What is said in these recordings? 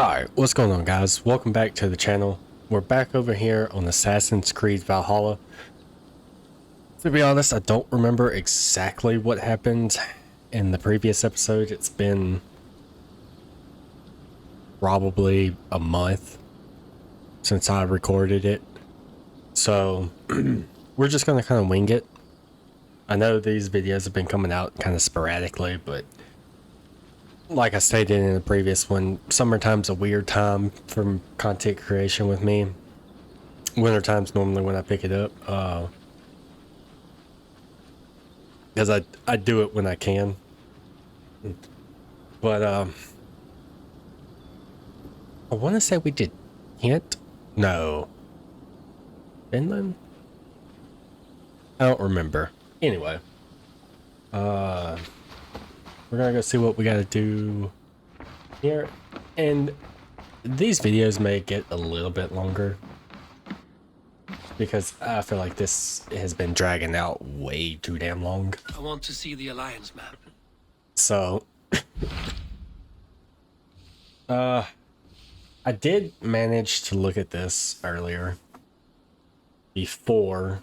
Alright, what's going on, guys? Welcome back to the channel. We're back over here on Assassin's Creed Valhalla. To be honest, I don't remember exactly what happened in the previous episode. It's been probably a month since I recorded it. So, we're just going to kind of wing it. I know these videos have been coming out kind of sporadically, but like I stated in the previous one, summertime's a weird time for content creation with me. Wintertime's normally when I pick it up, because I do it when I can. But I want to say we did Kent? No. Finland? I don't remember. Anyway, we're gonna go see what we gotta do here, and these videos may get a little bit longer because I feel like this has been dragging out way too damn long. I want to see the Alliance map. So I did manage to look at this earlier before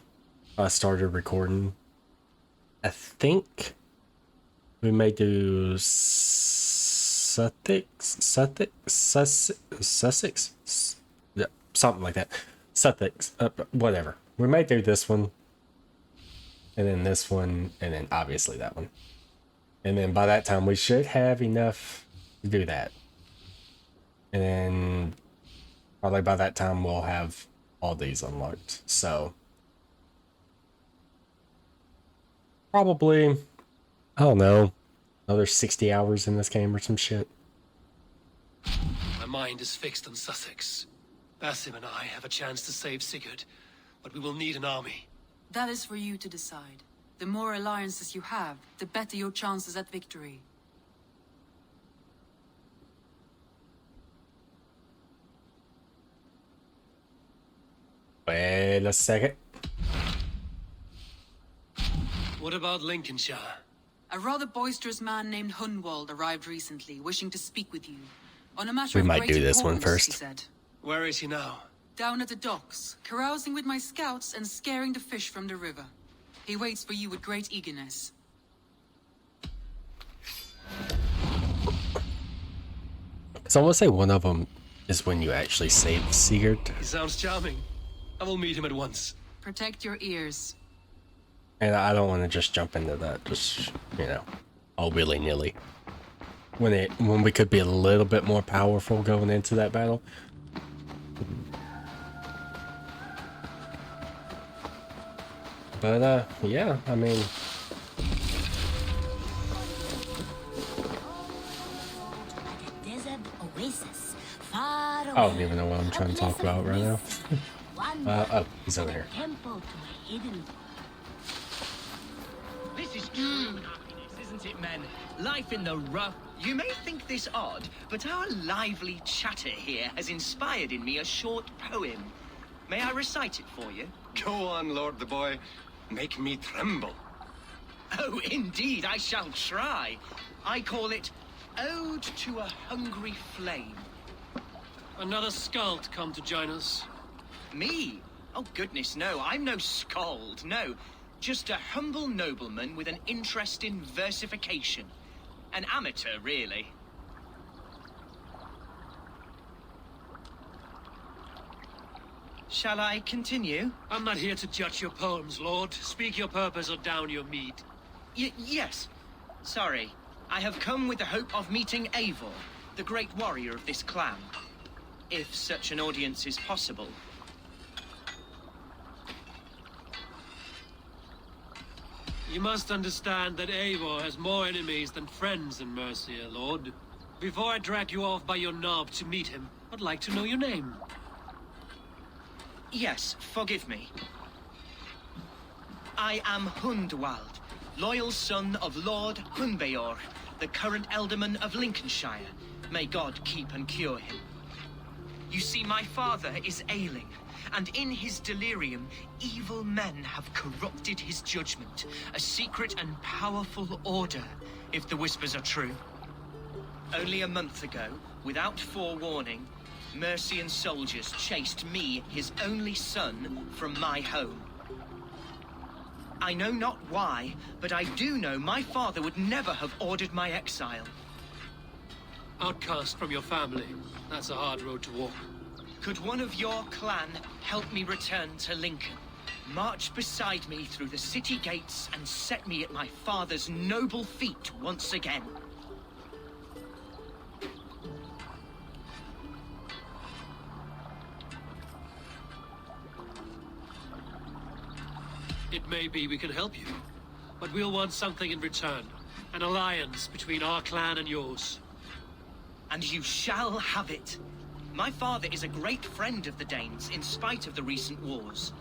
I started recording. I think we may do Sussex, yeah, something like that. Sussex, whatever. We may do this one, and then this one, and then obviously that one. And then by that time, we should have enough to do that. And then probably by that time, we'll have all these unlocked. So probably, I don't know, another 60 hours in this game or some shit. My mind is fixed on Sussex. Basim and I have a chance to save Sigurd, but we will need an army. That is for you to decide. The more alliances you have, the better your chances at victory. Wait a second. What about Lincolnshire? A rather boisterous man named Hunwald arrived recently, wishing to speak with you. On a matter We of might great do this one importance, first. he said. Where is he now? Down at the docks, carousing with my scouts and scaring the fish from the river. He waits for you with great eagerness. So I want to say one of them is when you actually save Sigurd. He sounds charming. I will meet him at once. Protect your ears. And I don't want to just jump into that, just, you know, all willy-nilly. When we could be a little bit more powerful going into that battle. But, yeah, I mean... I don't even know what I'm trying to talk about right now. Oh, he's over here. This is true happiness, isn't it, men? Life in the rough. You may think this odd, but our lively chatter here has inspired in me a short poem. May I recite it for you? Go on, Lord the Boy. Make me tremble. Oh, indeed, I shall try. I call it Ode to a Hungry Flame. Another skald come to join us. Me? Oh, goodness, no. I'm no skald, no. Just a humble nobleman with an interest in versification. An amateur, really. Shall I continue? I'm not here to judge your poems, Lord. Speak your purpose or down your meat. Yes. Sorry. I have come with the hope of meeting Eivor, the great warrior of this clan. If such an audience is possible. You must understand that Eivor has more enemies than friends in Mercia, Lord. Before I drag you off by your knob to meet him, I'd like to know your name. Yes, forgive me. I am Hundwald, loyal son of Lord Hunbeor, the current Alderman of Lincolnshire. May God keep and cure him. You see, my father is ailing, and in his delirium, evil men have corrupted his judgment. A secret and powerful order, if the whispers are true. Only a month ago, Without forewarning, Mercian soldiers chased me, his only son, from my home. I know not why, but I do know my father would never have ordered my exile. Outcast from your family. That's a hard road to walk. Could one of your clan help me return to Lincoln? March beside me through the city gates and set me at my father's noble feet once again. It may be we can help you, but we'll want something in return. An alliance between our clan and yours. And you shall have it. My father is a great friend of the Danes, in spite of the recent wars.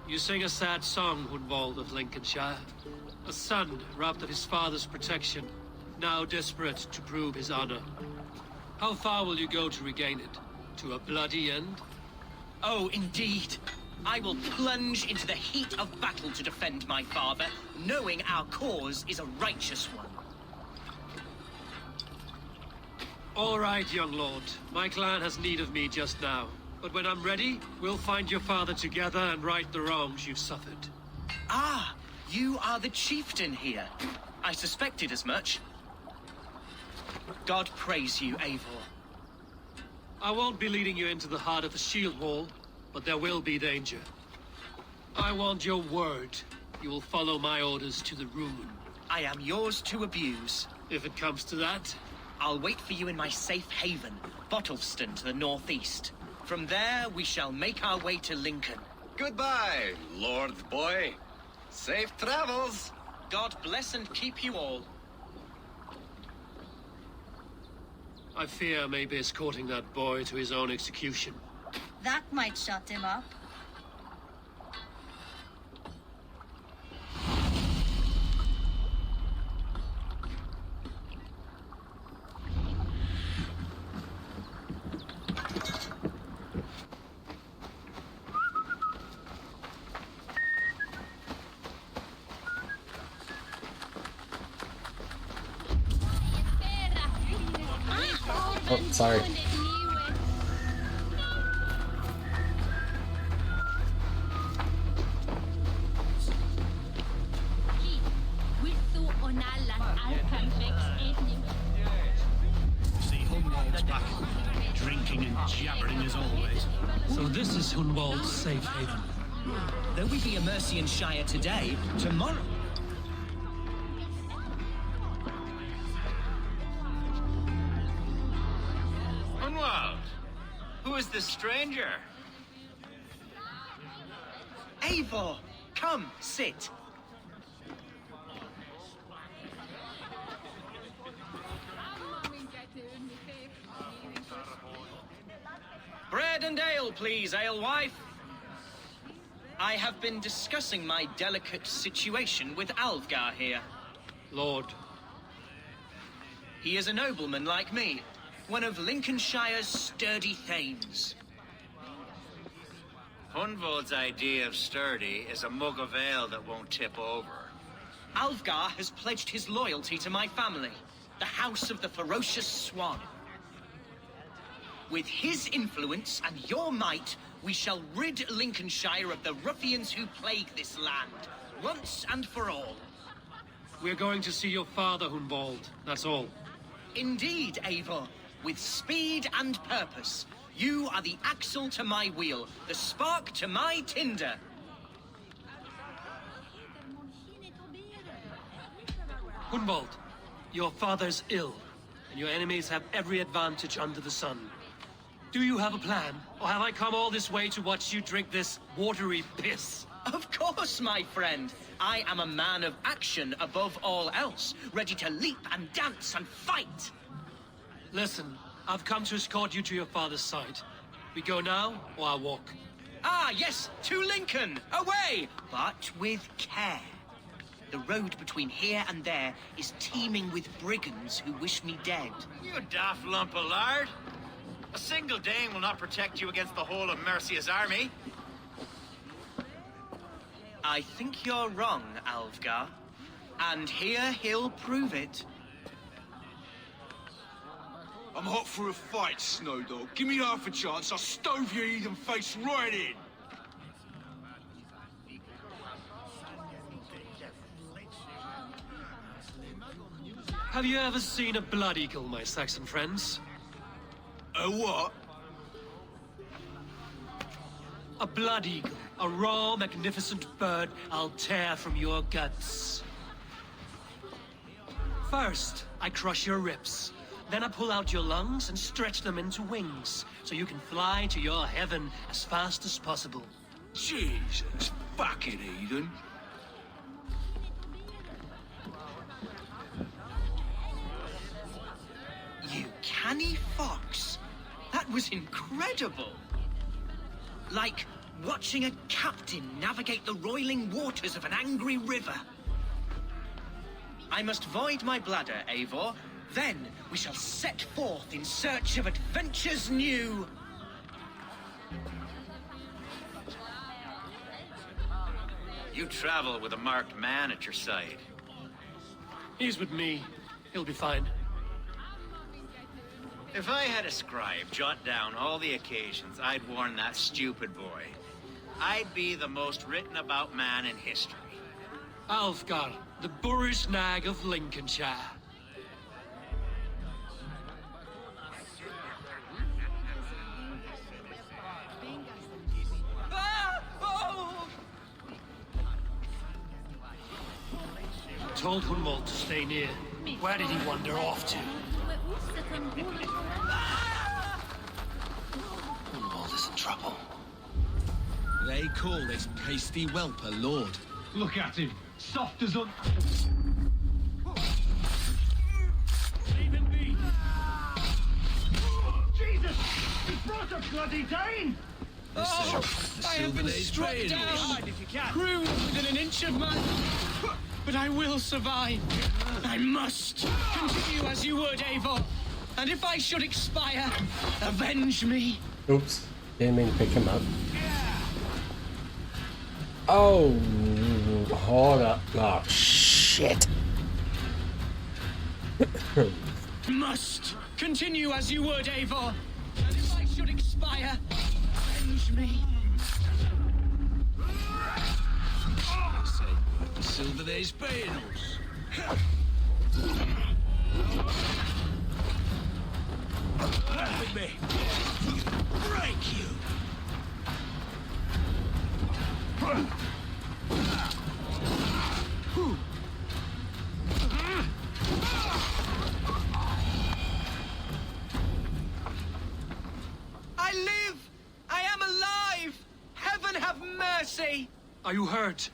You sing a sad song, Hunwald of Lincolnshire. A son robbed of his father's protection, now desperate to prove his honor. How far will you go to regain it? To a bloody end? Oh, indeed. I will plunge into the heat of battle to defend my father, knowing our cause is a righteous one. All right, young lord. My clan has need of me just now. But when I'm ready, we'll find your father together and right the wrongs you've suffered. Ah, you are the chieftain here. I suspected as much. God praise you, Eivor. I won't be leading you into the heart of the shield wall, but there will be danger. I want your word. You will follow my orders to the ruin. I am yours to abuse. If it comes to that, I'll wait for you in my safe haven, Bottleston to the northeast. From there, we shall make our way to Lincoln. Goodbye, Lord boy. Safe travels. God bless and keep you all. I fear maybe escorting that boy to his own execution. That might shut him up. Oh, sorry. See Hunwald's back, drinking and jabbering as always. So this is Hunwald's safe haven. Though we be a Mercian Shire today, tomorrow... Hunwald, who is this stranger? Eivor, come, sit. Bread and ale, please, alewife. I have been discussing my delicate situation with Alvgar here. Lord, He is a nobleman like me, one of Lincolnshire's sturdy thanes. Hunwald's idea of sturdy is a mug of ale that won't tip over. Alvgar has pledged his loyalty to my family, the House of the Ferocious Swan. With his influence and your might, we shall rid Lincolnshire of the ruffians who plague this land, once and for all. we're going to see your father, Hunwald. That's all. Indeed, Eivor, with speed and purpose. You are the axle to my wheel, the spark to my tinder. Hunwald, your father's ill, and your enemies have every advantage under the sun. Do you have a plan, or have I come all this way to watch you drink this watery piss? Of course, my friend. I am a man of action above all else, ready to leap and dance and fight. Listen, I've come to escort you to your father's side. We go now, or I walk? Ah, yes, to Lincoln, away, but with care. The road between here and there is teeming with brigands who wish me dead. You daft lump of lard. A single Dane will not protect you against the whole of Mercia's army. I think you're wrong, Alvgar. And here he'll prove it. I'm hot for a fight, Snowdog. Give me half a chance, I'll stove your heathen face right in. Have you ever seen a blood eagle, my Saxon friends? A what? A blood eagle. A raw, magnificent bird I'll tear from your guts. First, I crush your ribs. Then I pull out your lungs and stretch them into wings, so you can fly to your heaven as fast as possible. Jesus fucking heathen. You canny fox. That was incredible. Like watching a captain navigate the roiling waters of an angry river. I must void my bladder, Eivor. Then we shall set forth in search of adventures new. You travel with a marked man at your side. He's with me. He'll be fine. If I had a scribe jot down all the occasions I'd warn that stupid boy, I'd be the most written about man in history. Alfgar, the boorish nag of Lincolnshire. Told Hunwald to stay near. Where did he wander off to? Hunwald is in trouble. They call this pasty whelp a lord. Look at him. Soft as un... Leave him be. Jesus! He brought a bloody Dane! Oh, I have been struck down! Crew within an inch of my... But I will survive. I must. Continue as you would, Eivor. And if I should expire, avenge me. Oops. Didn't mean to pick him up. Oh, hold up. Oh, shit. Must. Continue as you would, Eivor. And if I should expire, avenge me. The Silver Days Banos. With me. Break you. I live! I am alive! Heaven have mercy! Are you hurt?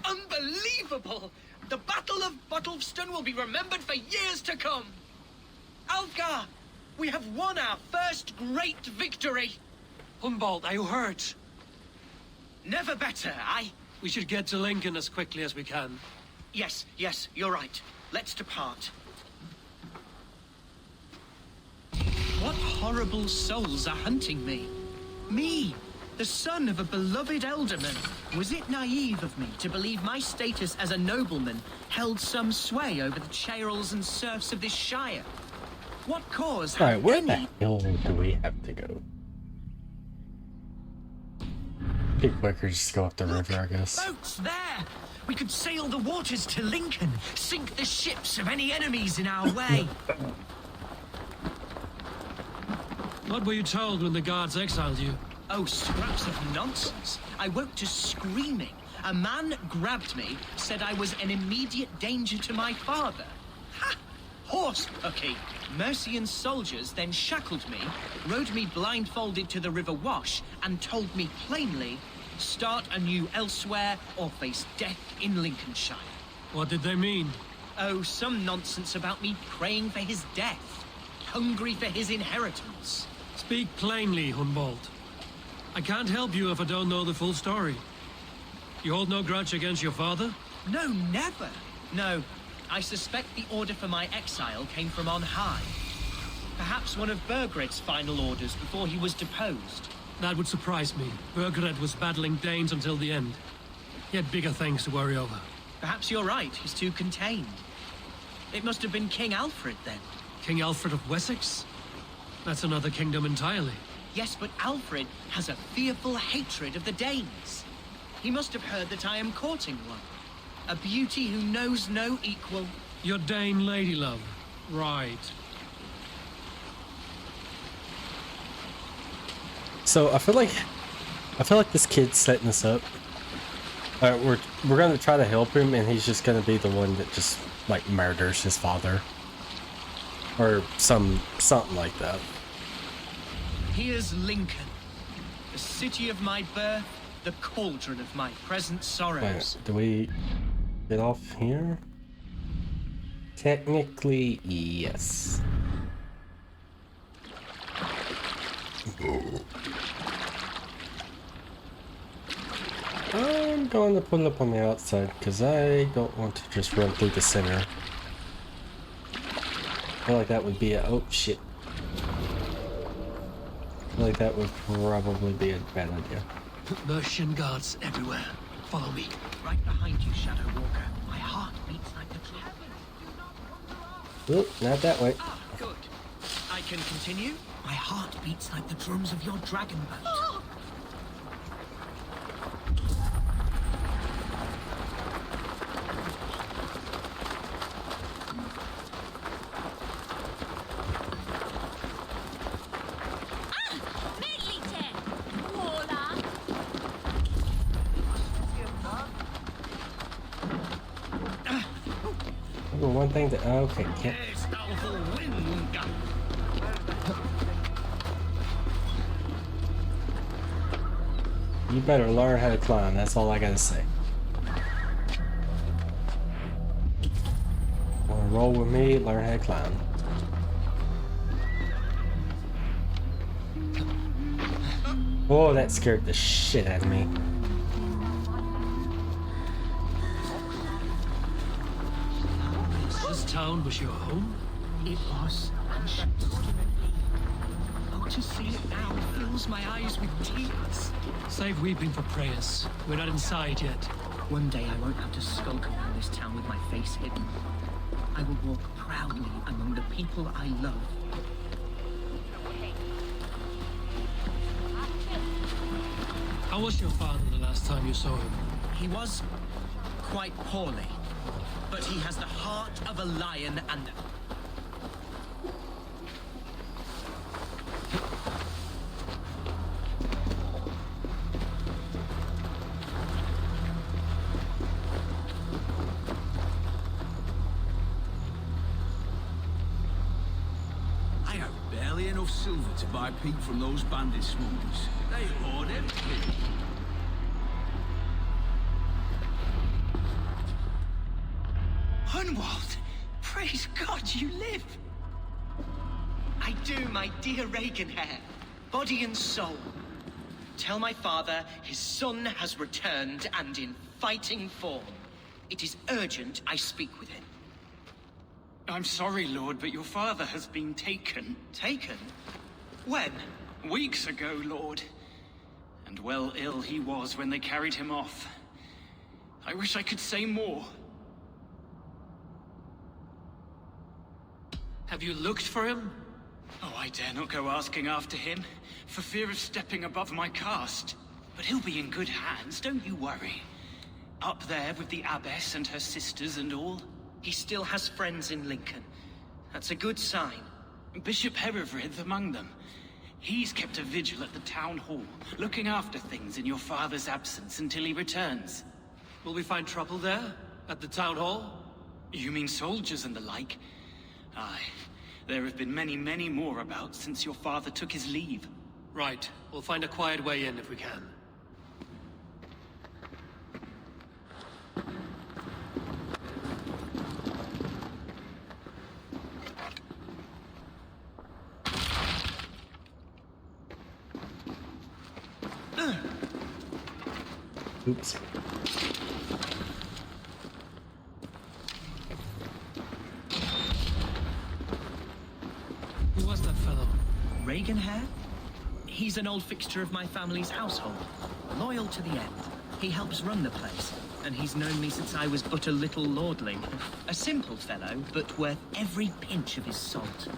Unbelievable! The Battle of Bottleston will be remembered for years to come! Alfgar, we have won our first great victory! Hunwald, are you hurt? Never better, We should get to Lincoln as quickly as we can. Yes, you're right. Let's depart. What horrible souls are hunting me? Me, the son of a beloved elderman. Was it naive of me to believe my status as a nobleman held some sway over the churls and serfs of this shire? What cause Alright, had where the any... hell do we have to go? Be quicker, just go up the river, I guess. Boats there! We could sail the waters to Lincoln, sink the ships of any enemies in our way. What were you told when the guards exiled you? Oh, scraps of nonsense. I woke to screaming. A man grabbed me, said I was an immediate danger to my father. Ha! Horse hooky. Mercian soldiers then shackled me, rode me blindfolded to the River Wash, and told me plainly, start anew elsewhere or face death in Lincolnshire. What did they mean? Oh, some nonsense about me praying for his death, hungry for his inheritance. Speak plainly, Hunwald. I can't help you if I don't know the full story. You hold no grudge against your father? No, never. No, I suspect the order for my exile came from on high. Perhaps one of Burgred's final orders before he was deposed. That would surprise me. Burgred was battling Danes until the end. He had bigger things to worry over. Perhaps you're right, he's too contained. It must have been King Alfred, then. King Alfred of Wessex? That's another kingdom entirely. Yes, but Alfred has a fearful hatred of the Danes. He must have heard that I am courting one. A beauty who knows no equal. Your Dane lady love. Right. So I feel like this kid's setting us up. We're gonna try to help him, and he's just gonna be the one that just like murders his father, or something like that. Here's Lincoln, the city of my birth, the cauldron of my present sorrows. Wait, do we get off here? Technically, yes. I'm going to put it up on the outside because I don't want to just run through the center. I feel like that would be a... oh shit. I feel like that would probably be a bad idea. Mercian guards everywhere. Follow me. Right behind you, Shadow Walker. My heart beats like the drum. Oop, not that way. Ah, good. I can continue. My heart beats like the drums of your dragon boat. One thing that... okay, can't... You better learn how to climb, that's all I gotta say. Wanna roll with me, learn how to climb. Oh, that scared the shit out of me. This town was your home? It was, and she took it. Oh, to see it now fills my eyes with tears. Save weeping for prayers. We're not inside yet. One day I won't have to skulk around this town with my face hidden. I will walk proudly among the people I love. How was your father the last time you saw him? He was quite poorly, but he has the heart of a lion and... I have barely enough silver to buy peat from those bandit smugglers. They hoard everything. Hunwald! Praise God you live! I do, my dear Reaganhair. Body and soul. Tell my father his son has returned and in fighting form. It is urgent I speak with him. I'm sorry, Lord, but your father has been taken. Taken? When? Weeks ago, Lord. And well ill he was when they carried him off. I wish I could say more. Have you looked for him? Oh, I dare not go asking after him, for fear of stepping above my caste. But he'll be in good hands, don't you worry. Up there with the abbess and her sisters and all. He still has friends in Lincoln. That's a good sign. Bishop Herefrith among them. He's kept a vigil at the town hall, looking after things in your father's absence until he returns. Will we find trouble there? At the town hall? You mean soldiers and the like? Aye. There have been many, many more about since your father took his leave. Right. We'll find a quiet way in if we can. Oops. Who was that fellow? Reaganhair? He's an old fixture of my family's household. Loyal to the end. He helps run the place. and he's known me since I was but a little lordling. A simple fellow, but worth every pinch of his salt.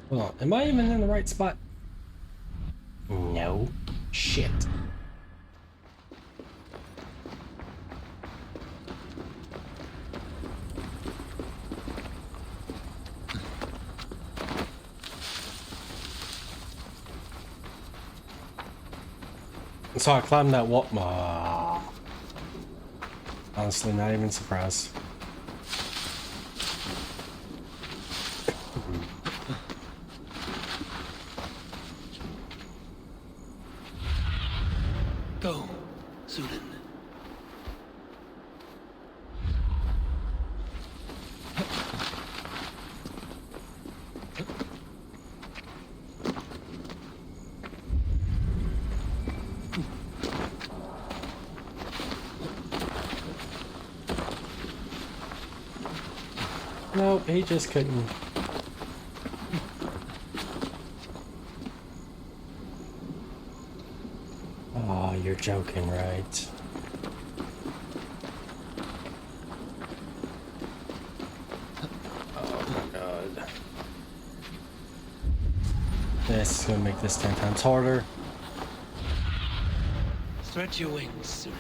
Hold on, am I even in the right spot? No. Shit. So I climbed that wall. Honestly, not even surprised. Go, Sunan. No, he just couldn't. Oh, you're joking, right? Oh my god. This is gonna make this 10 times harder. Stretch your wings, Sunan.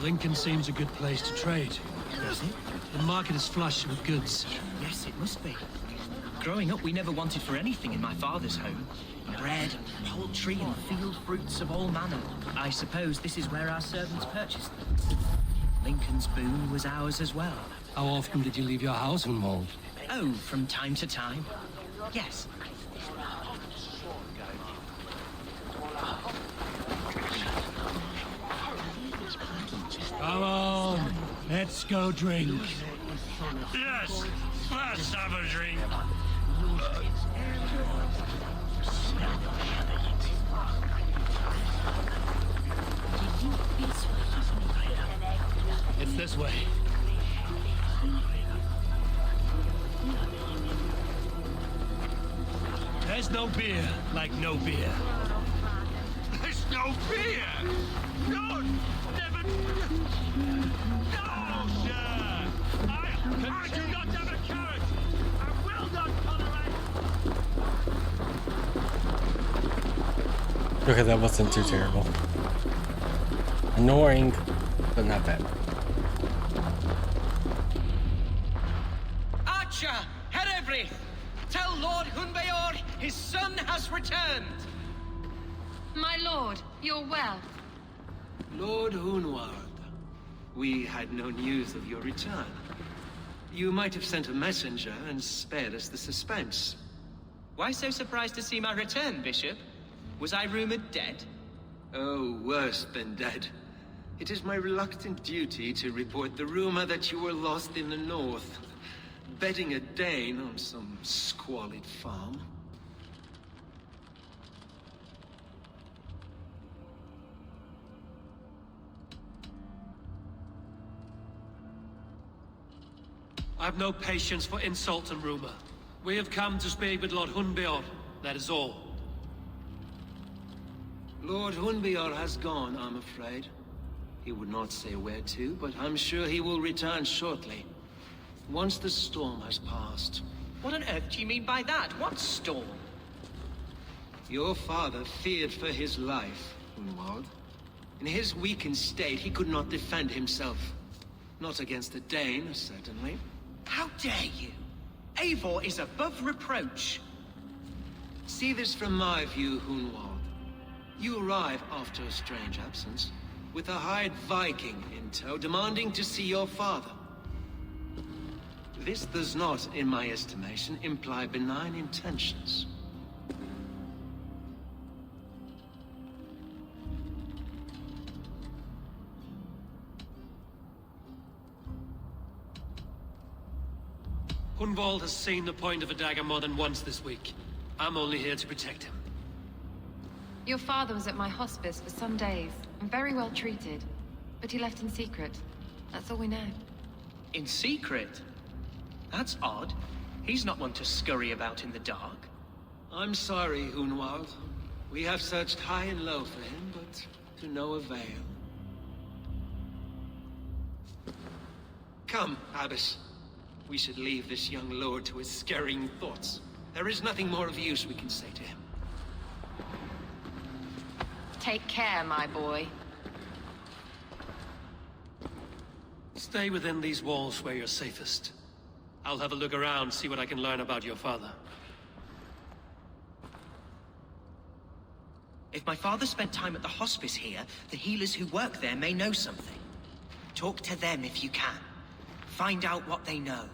Lincoln seems a good place to trade. Does it? The market is flush with goods. Yes, it must be. Growing up, we never wanted for anything in my father's home. Bread, poultry, and field fruits of all manner. I suppose this is where our servants purchased them. Lincoln's boon was ours as well. How often did you leave your house unwalled? Oh, from time to time. Yes. Come on, let's go drink. Yes, let's have a drink. It's this way. There's no beer like no beer. There's no beer! No! Never! No, sir! I do not have a carrot! I will not tolerate! Okay, that wasn't too terrible. Annoying, but not bad. Archer, Herevri, tell Lord Hunbeor his son has returned. My lord, you're well. Lord Hunwald, we had no news of your return. You might have sent a messenger and spared us the suspense. Why so surprised to see my return, Bishop? Was I rumored dead? Oh, worse than dead. It is my reluctant duty to report the rumor that you were lost in the north, bedding a Dane on some squalid farm. I've no patience for insult and rumor. We have come to speak with Lord Hunbeor, that is all. Lord Hunbeor has gone, I'm afraid. He would not say where to, but I'm sure he will return shortly. Once the storm has passed. What on earth do you mean by that? What storm? Your father feared for his life, Hunwald. In his weakened state, he could not defend himself. Not against a Dane, certainly. How dare you? Eivor is above reproach. See this from my view, Hunwald. You arrive after a strange absence, with a hired Viking in tow, demanding to see your father. This does not, in my estimation, imply benign intentions. Hunwald has seen the point of a dagger more than once this week. I'm only here to protect him. Your father was at my hospice for some days, and very well treated. But he left in secret. That's all we know. In secret? That's odd. He's not one to scurry about in the dark. I'm sorry, Hunwald. We have searched high and low for him, but to no avail. Come, Abbess. We should leave this young lord to his scurrying thoughts. There is nothing more of use we can say to him. Take care, my boy. Stay within these walls where you're safest. I'll have a look around, see what I can learn about your father. If my father spent time at the hospice here, the healers who work there may know something. Talk to them if you can. Find out what they know.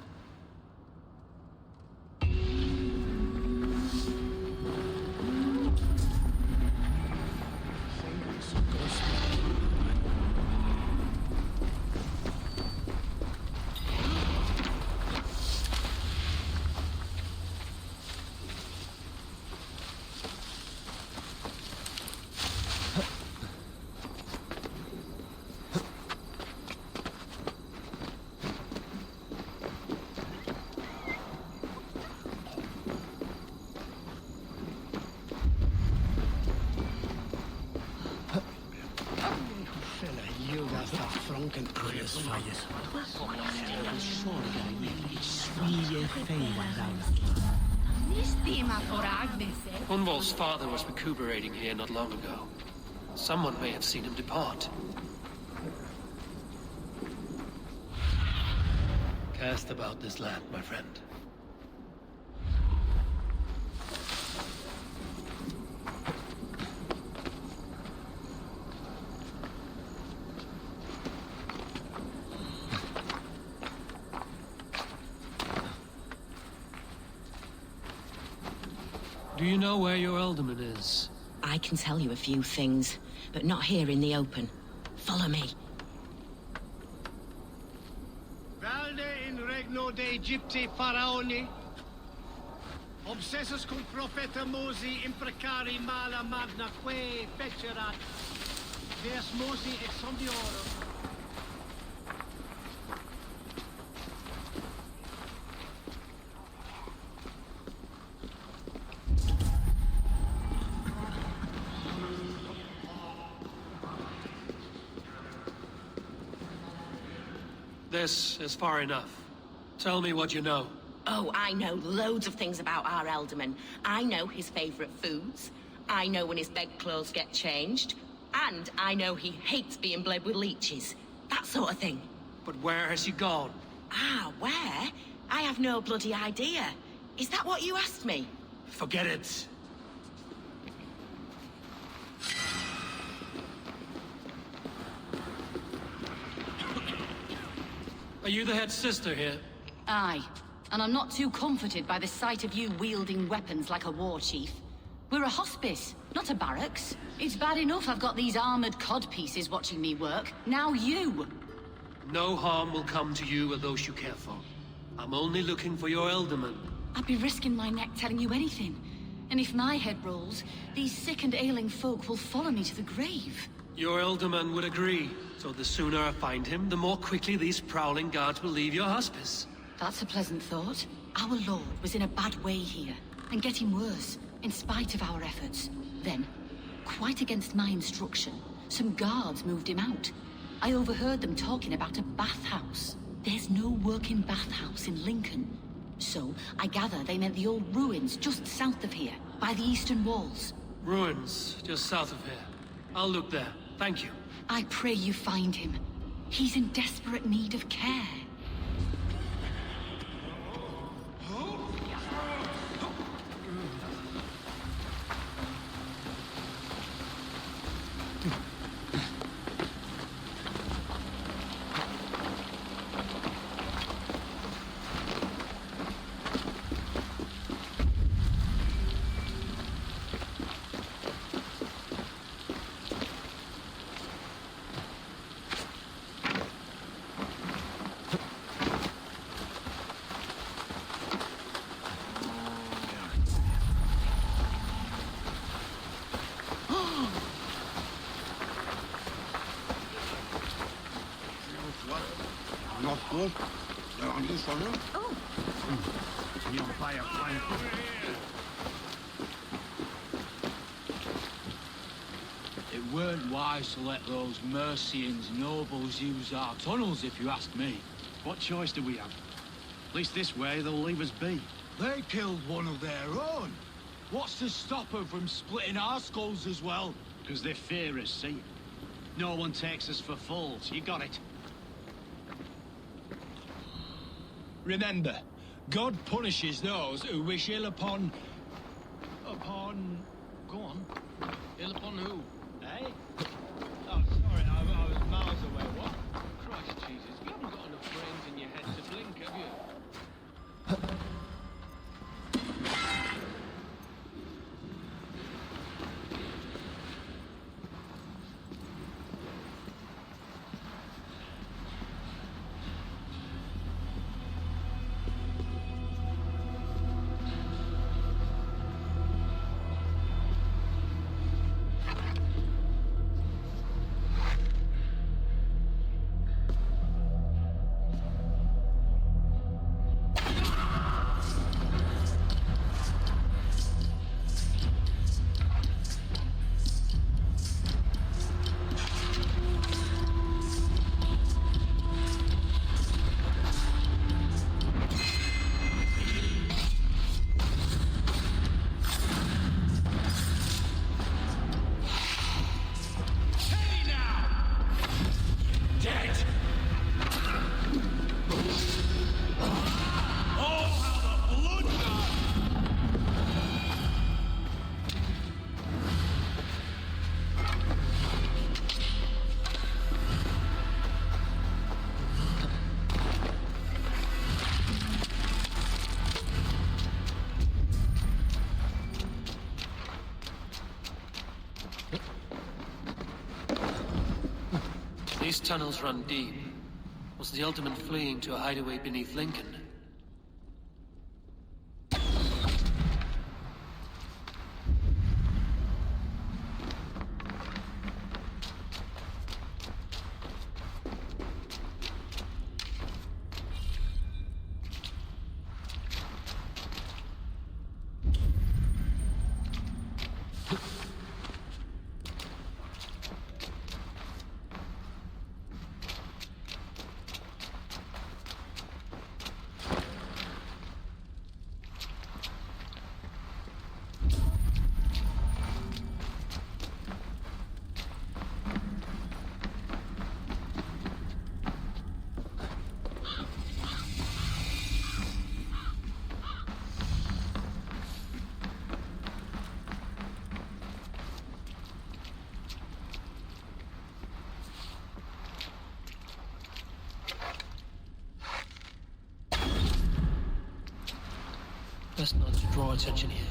Hunwald's father was recuperating here not long ago. Someone may have seen him depart. Cast about this land, my friend. Do you know where your alderman is? I can tell you a few things, but not here in the open. Follow me. Valde in regno de Egypti faraoni. Obsessus cum profeta Mosi imprecari mala magna que fecerat. Deus Mosi ex somniorum. This is far enough. Tell me what you know. Oh, I know loads of things about our Elderman. I know his favorite foods. I know when his bedclothes get changed. And I know he hates being bled with leeches. That sort of thing. But where has he gone? Ah, where? I have no bloody idea. Is that what you asked me? Forget it. Are you the head sister here? Aye. And I'm not too comforted by the sight of you wielding weapons like a war chief. We're a hospice, not a barracks. It's bad enough I've got these armored codpieces watching me work. Now you! No harm will come to you or those you care for. I'm only looking for your Elderman. I'd be risking my neck telling you anything. And if my head rolls, these sick and ailing folk will follow me to the grave. Your Elderman would agree. So the sooner I find him, the more quickly these prowling guards will leave your hospice. That's a pleasant thought. Our lord was in a bad way here, and getting worse, in spite of our efforts. Then, quite against my instruction, some guards moved him out. I overheard them talking about a bathhouse. There's no working bathhouse in Lincoln. So, I gather they meant the old ruins just south of here, by the eastern walls. Ruins, just south of here. I'll look there. Thank you. I pray you find him. He's in desperate need of care. It weren't wise to let those Mercians nobles use our tunnels, if you ask me. What choice do we have? At least this way, they'll leave us be. They killed one of their own. What's to stop them from splitting our skulls as well? Because they fear us, see? No one takes us for fools. You got it. Remember, God punishes those who wish ill upon... Go on. Ill upon who? Eh? Oh, sorry, I was miles away. What? Christ Jesus, you haven't got enough brains in your head to blink, have you? These tunnels run deep. Was the Ultimate fleeing to a hideaway beneath Lincoln? Best not to draw attention here.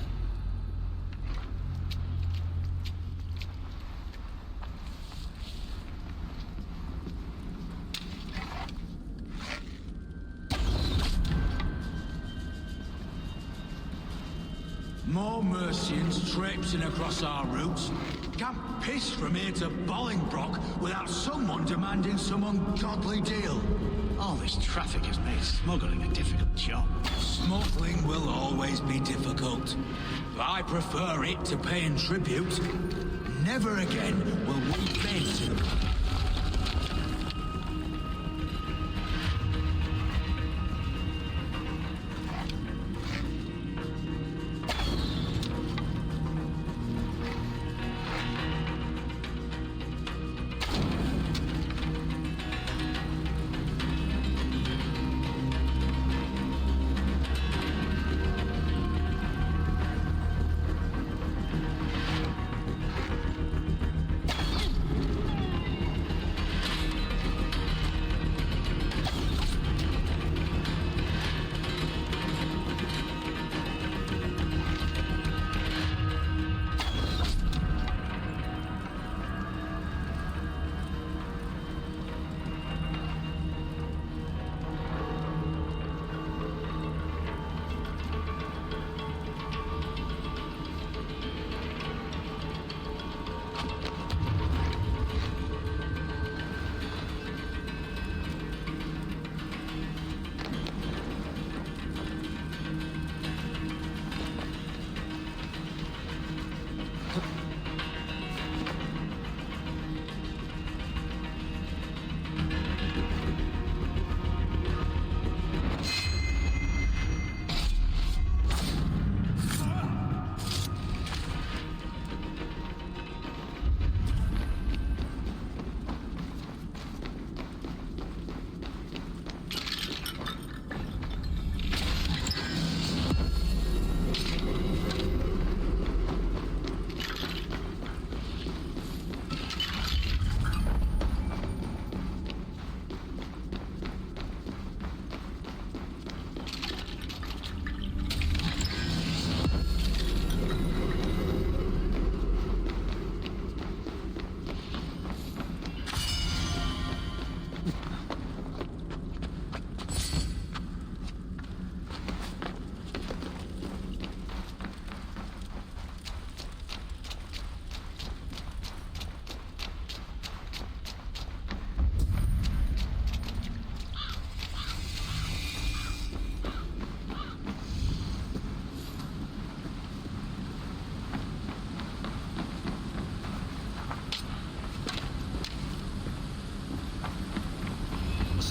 More Mercians traipsing across our routes. Can't piss from here to Bolingbroke without someone demanding some ungodly deal. All this traffic has made smuggling a difficult job. Smuggling will always be difficult. I prefer it to paying tribute. Never again will we bend to the...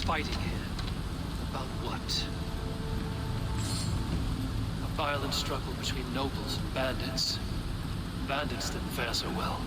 Fighting here. About what? A violent struggle between nobles and bandits. Bandits didn't fare so well.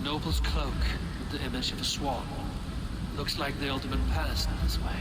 Noble's cloak, the image of a swan. Looks like the ultimate passed this way.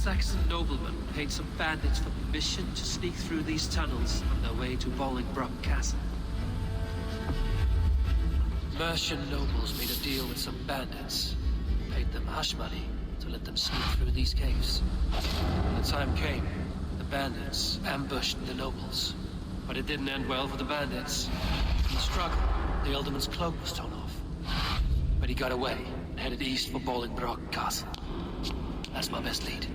Saxon nobleman paid some bandits for permission to sneak through these tunnels on their way to Bolingbroke Castle. Mercian nobles made a deal with some bandits, paid them hush money to let them sneak through these caves. When the time came, the bandits ambushed the nobles. But it didn't end well for the bandits. In the struggle, the Ealdorman's cloak was torn off. But he got away and headed east for Bolingbroke Castle. That's my best lead.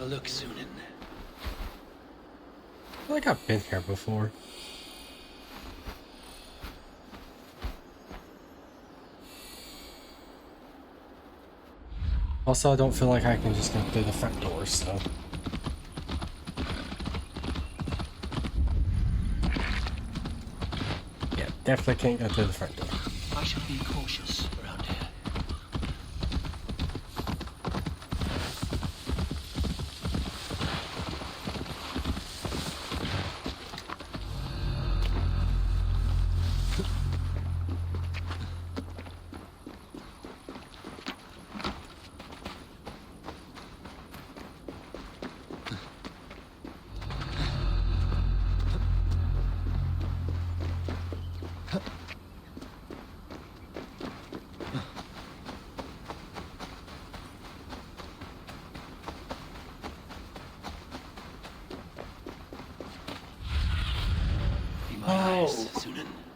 Look, Sunan. I feel like I've been here before. Also, I don't feel like I can just go through the front door, so... Yeah, definitely can't go through the front door. I should be cautious around here.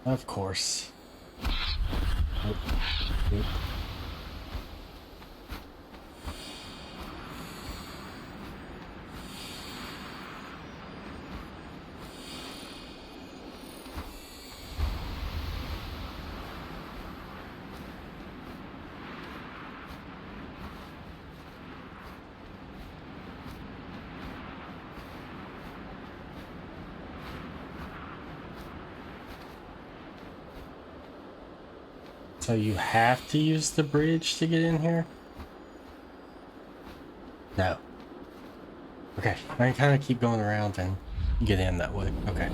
Of course. Oop. Oop. So you have to use the bridge to get in here? No. Okay, I can kind of keep going around and get in that way. Okay.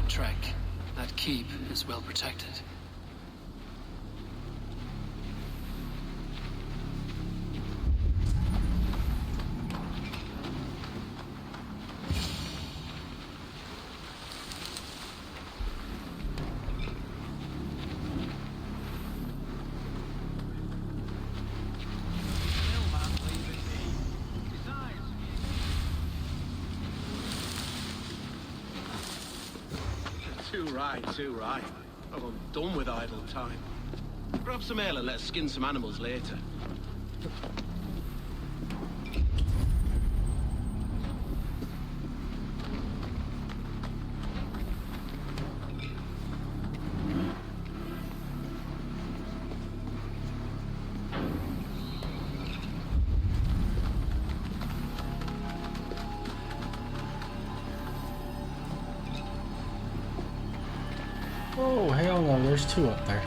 Track. That keep is well protected. Too right. Oh, I'm done with idle time. Grab some ale and let's skin some animals later. Oh, hell no, there's two up there.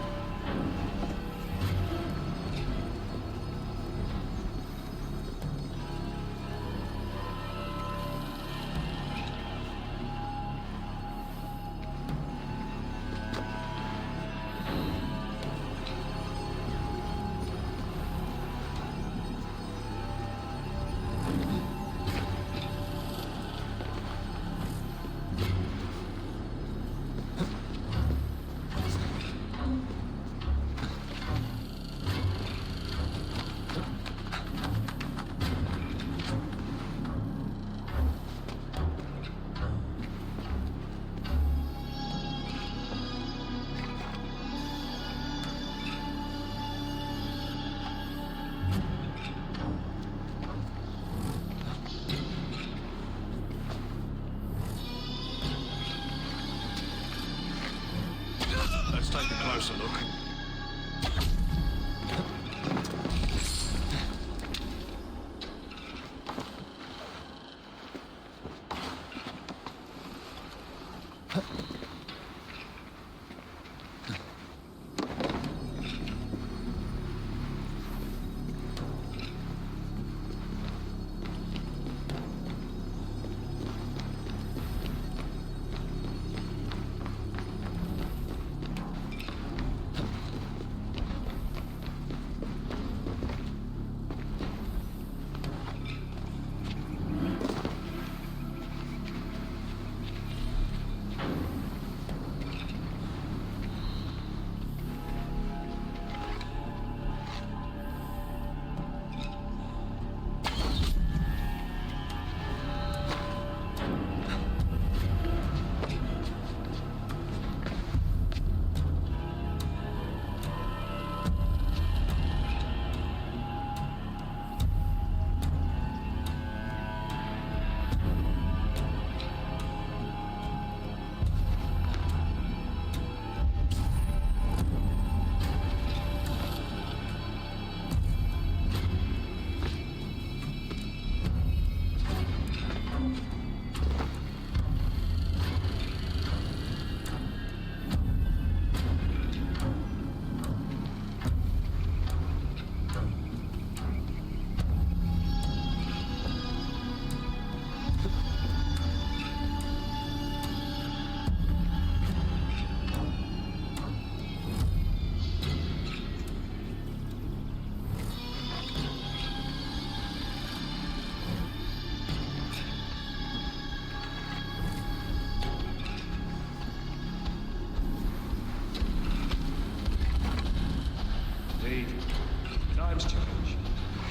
Let's take a closer look. Times change,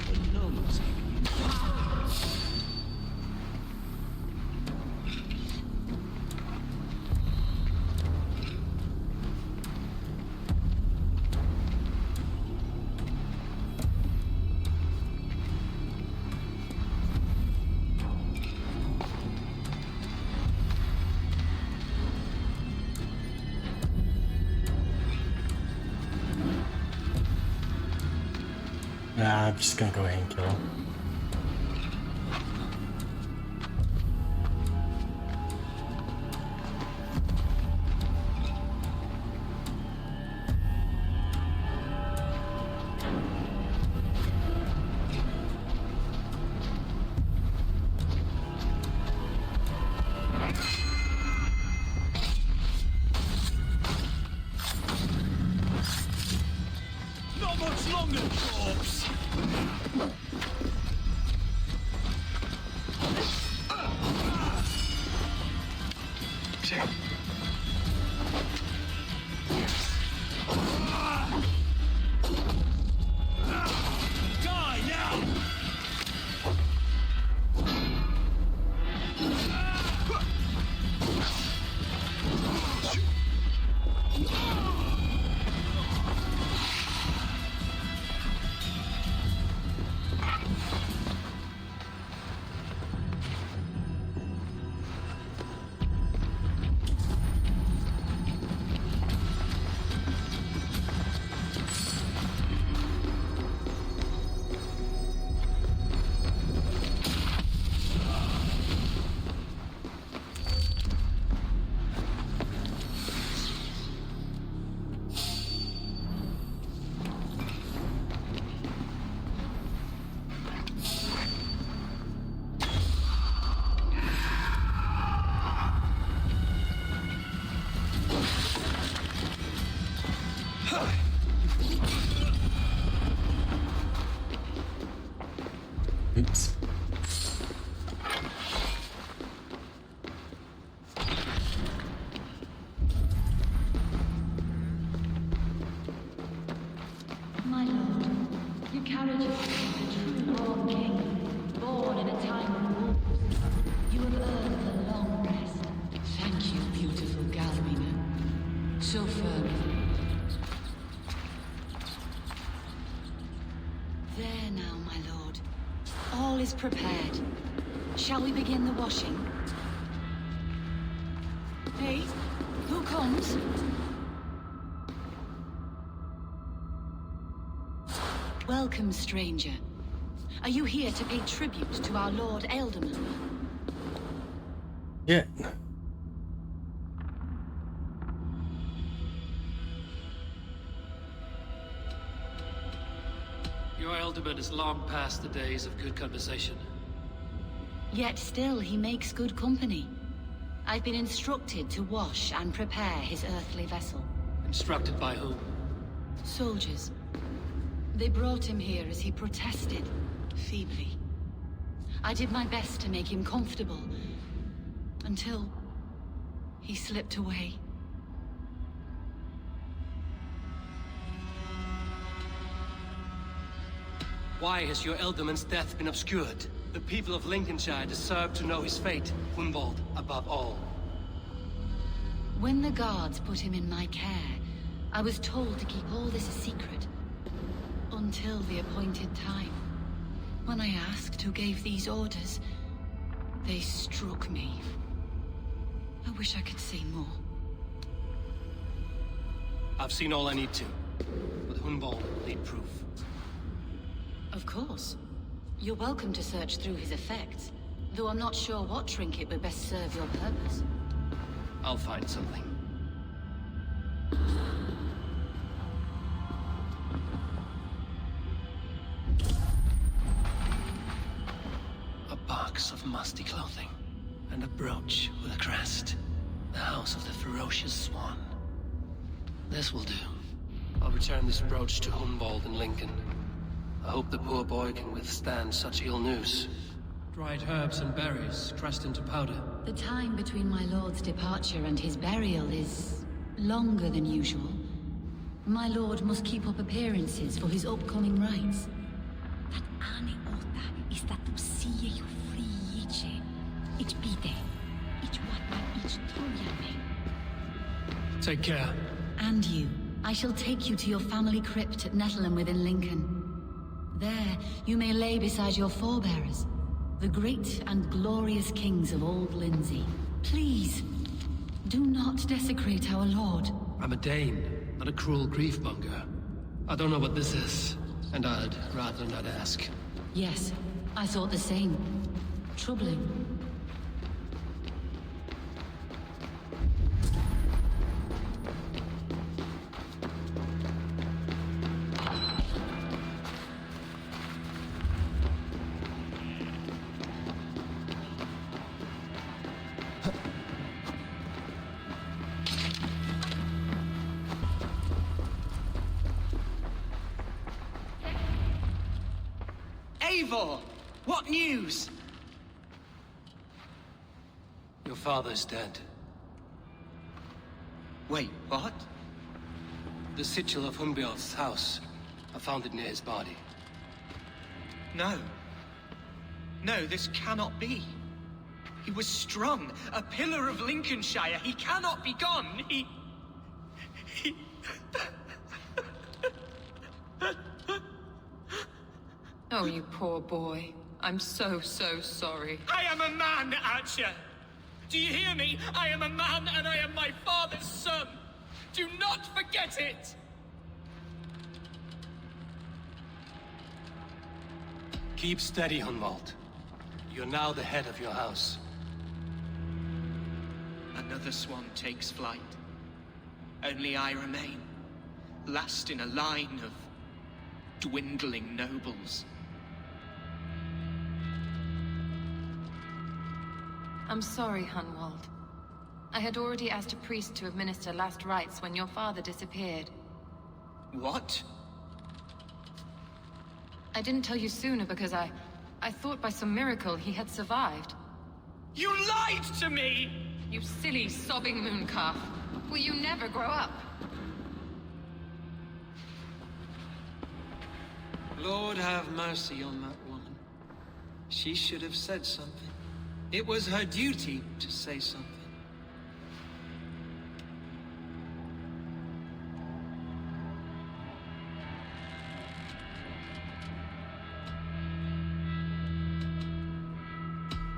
but no music. Nah, I'm just gonna go ahead and kill him. Not much longer, corpse! Oops. My lord, you carried yourself as a true born king, born in a time of wolves. You have earned a long rest. Thank you, beautiful Galvina. So firm. There now, my lord. All is prepared. Shall we begin the washing? Hey, who comes? Welcome, stranger. Are you here to pay tribute to our Lord Ealdorman? Yeah. Your Ealdorman is long past the days of good conversation. Yet still he makes good company. I've been instructed to wash and prepare his earthly vessel. Instructed by whom? Soldiers. They brought him here as he protested, feebly. I did my best to make him comfortable, until he slipped away. Why has your Ealdorman's death been obscured? The people of Lincolnshire deserve to know his fate, Hunwald above all. When the guards put him in my care, I was told to keep all this a secret. Until the appointed time. When I asked who gave these orders, they struck me. I wish I could say more. I've seen all I need to, but Hunwald will need proof. Of course. You're welcome to search through his effects, though I'm not sure what trinket would best serve your purpose. I'll find something. A box of musty clothing, and a brooch with a crest. The house of the ferocious swan. This will do. I'll return this brooch to Hunwald in Lincoln. I hope the poor boy can withstand such ill news. Dried herbs and berries pressed into powder. The time between my lord's departure and his burial is longer than usual. My lord must keep up appearances for his upcoming rites. Take care. And you. I shall take you to your family crypt at Nettleton within Lincoln. There, you may lay beside your forebearers, the great and glorious kings of Old Lindsey. Please, do not desecrate our lord. I'm a Dane, not a cruel griefmonger. I don't know what this is, and I'd rather not ask. Yes, I thought the same. Troubling. Eivor! What news? Your father's dead. Wait, what? The sigil of Hunbjorn's house. I found it near his body. No. No, this cannot be. He was strong, a pillar of Lincolnshire. He cannot be gone. He... Oh, you poor boy. I'm so sorry. I am a man, Archer. Do you hear me? I am a man and I am my father's son. Do not forget it. Keep steady, Hunwald. You're now the head of your house. Another swan takes flight. Only I remain, last in a line of dwindling nobles. I'm sorry, Hunwald. I had already asked a priest to administer last rites when your father disappeared. What? I didn't tell you sooner because I I thought by some miracle he had survived. You lied to me! You silly, sobbing mooncalf. Will you never grow up? Lord have mercy on that woman. She should have said something. It was her duty to say something.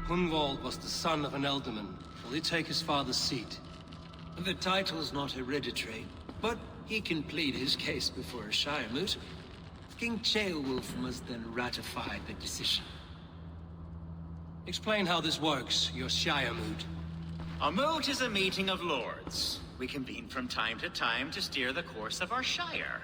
Hunwald was the son of an ealdorman. Will he take his father's seat? The title's not hereditary, but he can plead his case before a Shire moot. King Ceolwulf must then ratify the decision. Explain how this works, your Shire moot. A moot is a meeting of lords. We convene from time to time to steer the course of our Shire.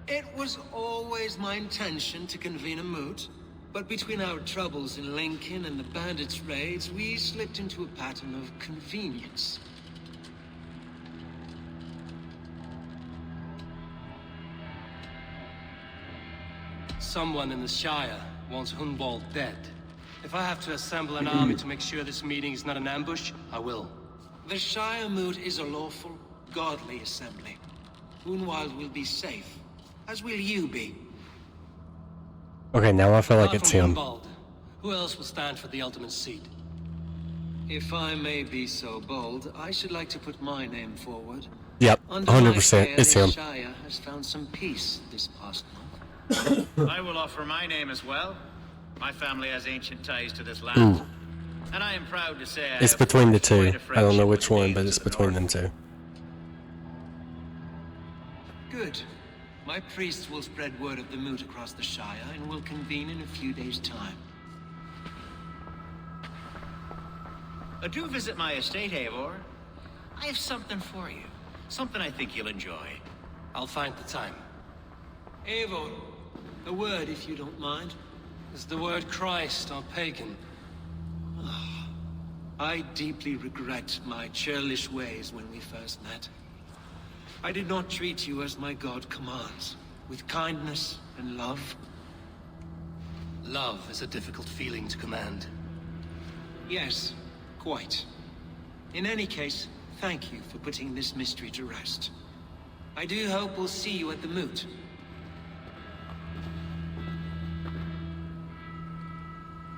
It was always my intention to convene a moot, but between our troubles in Lincoln and the bandits' raids, we slipped into a pattern of convenience. Someone in the Shire wants Hunwald dead. If I have to assemble an army to make sure this meeting is not an ambush, I will. The Shire moot is a lawful, godly assembly. Hunwald will be safe, as will you be. Okay, now I feel like Apart it's from him. Hunwald, who else will stand for the ultimate seat? If I may be so bold, I should like to put my name forward. Yep, Under my 100%. care, It's the him. Shire has found some peace this past month. I will offer my name as well. My family has ancient ties to this land. Ooh. And I am proud to say It's between the two. I don't know which one, but it's between them two. Good. My priests will spread word of the moot across the Shire and will convene in a few days' time. Do visit my estate, Eivor. I have something for you. Something I think you'll enjoy. I'll find the time. Eivor, a word if you don't mind. Is the word Christ or pagan? I deeply regret my churlish ways when we first met. I did not treat you as my god commands, with kindness and love. Love is a difficult feeling to command. Yes, quite. In any case, thank you for putting this mystery to rest. I do hope we'll see you at the moot.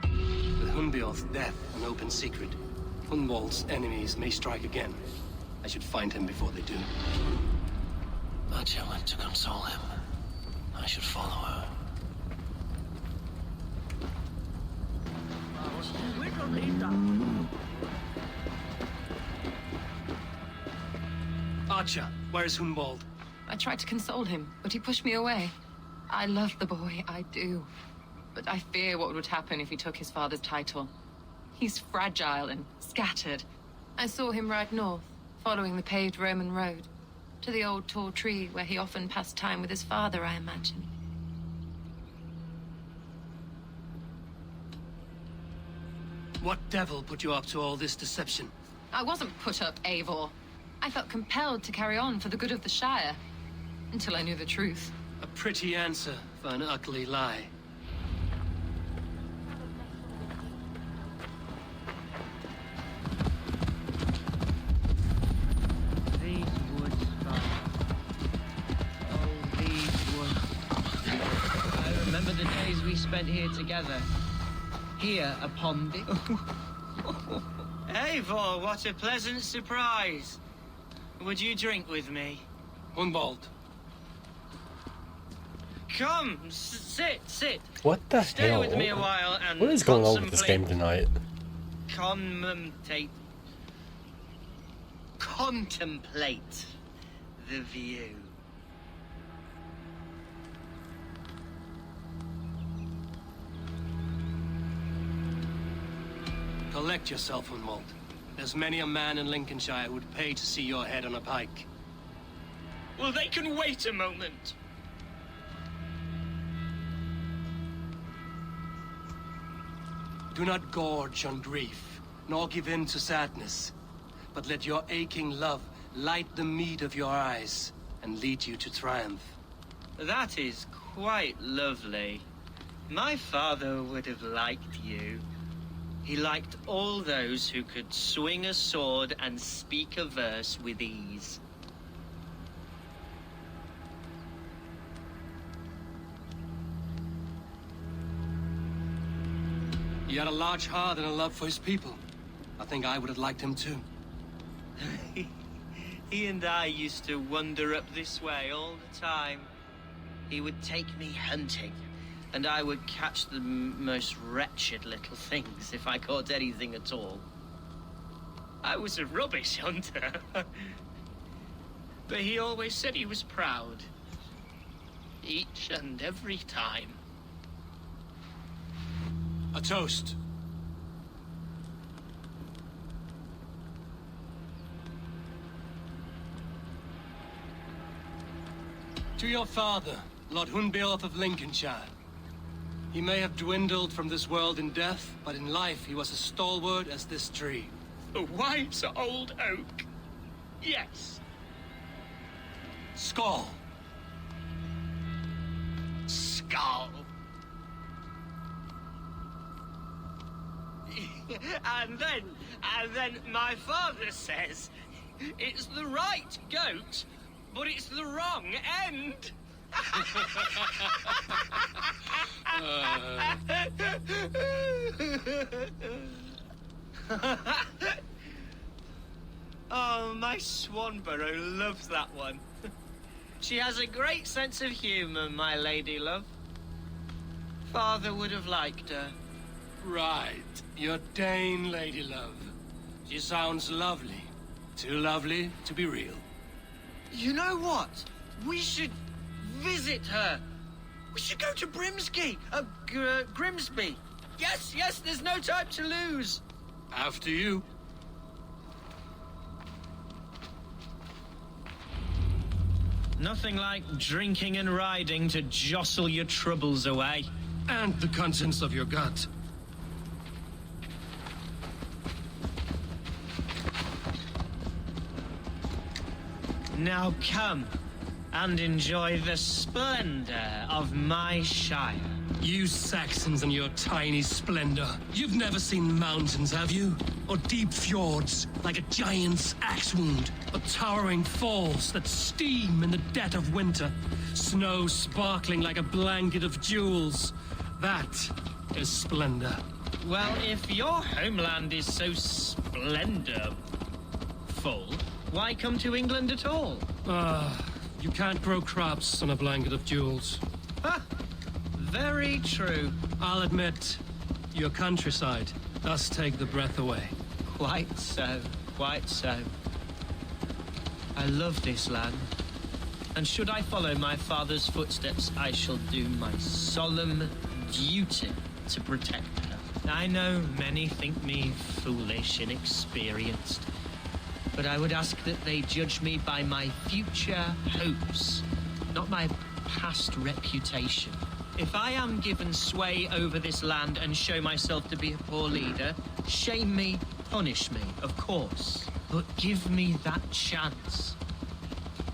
With Hunbeorth's death an open secret, Hunwald's enemies may strike again. I should find him before they do. Atya went to console him. I should follow her. Archer, where is Hunwald? I tried to console him, but he pushed me away. I love the boy, I do. But I fear what would happen if he took his father's title. He's fragile and scattered. I saw him ride north, following the paved Roman road. To the old tall tree where he often passed time with his father, I imagine. What devil put you up to all this deception? I wasn't put up, Eivor. I felt compelled to carry on for the good of the Shire. Until I knew the truth. A pretty answer for an ugly lie. These woods, Father. Oh, these woods. I remember the days we spent here together. Here upon the... Eivor, what a pleasant surprise. Would you drink with me? Hunwald. Come, sit. What the Stay hell? with me a while and What is going on with this game tonight? Contemplate the view. Collect yourself, Hunwald. There's many a man in Lincolnshire who would pay to see your head on a pike. Well, they can wait a moment. Do not gorge on grief, nor give in to sadness, but let your aching love light the mead of your eyes and lead you to triumph. That is quite lovely. My father would have liked you. He liked all those who could swing a sword and speak a verse with ease. He had a large heart and a love for his people. I think I would have liked him too. He and I used to wander up this way all the time. He would take me hunting, and I would catch the most wretched little things if I caught anything at all. I was a rubbish hunter. But he always said he was proud. Each and every time. A toast. To your father, Lord Hunbeorth of Lincolnshire. He may have dwindled from this world in death, but in life he was as stalwart as this tree. A wise old oak. Yes. Skull. Skull. And then my father says, it's the right goat, but it's the wrong end. Oh, my Swanborough loves that one. She has a great sense of humor, my lady love. Father would have liked her. Right. Your Dane lady love. She sounds lovely. Too lovely to be real. You know what? We should visit her. We should go to Grimsby. Grimsby. Yes, there's no time to lose. After you. Nothing like drinking and riding to jostle your troubles away. And the contents of your gut. Now come and enjoy the splendor of my shire. You Saxons and your tiny splendor. You've never seen mountains, have you? Or deep fjords, like a giant's axe wound. Or towering falls that steam in the dead of winter. Snow sparkling like a blanket of jewels. That is splendor. Well, if your homeland is so splendorful, why come to England at all? You can't grow crops on a blanket of jewels. Very true. I'll admit, your countryside does take the breath away. Quite so, quite so. I love this land. And should I follow my father's footsteps, I shall do my solemn duty to protect her. I know many think me foolish, inexperienced. But I would ask that they judge me by my future hopes, not my past reputation. If I am given sway over this land and show myself to be a poor leader, shame me, punish me, of course. But give me that chance.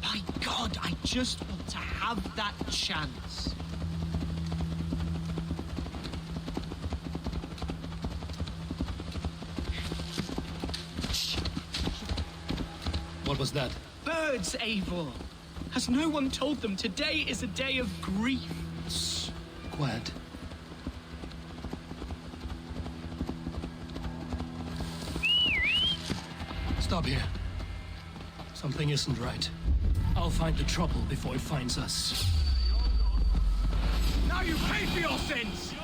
By God, I just want to have that chance. What was that? Birds, Eivor. Has no one told them today is a day of grief? Quiet. Stop here. Something isn't right. I'll find the trouble before it finds us. Now you pay for your sins!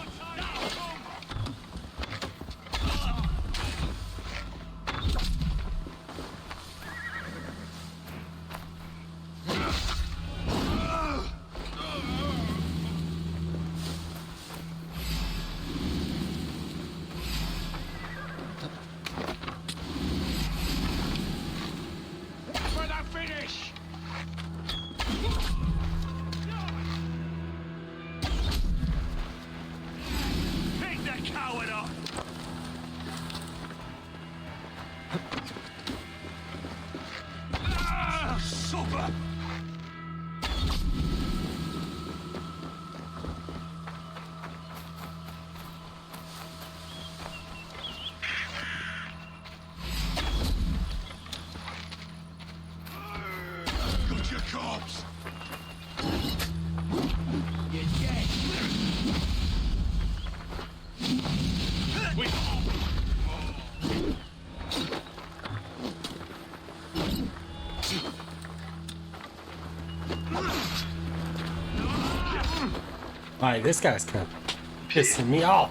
Alright, this guy's kind of pissing me off.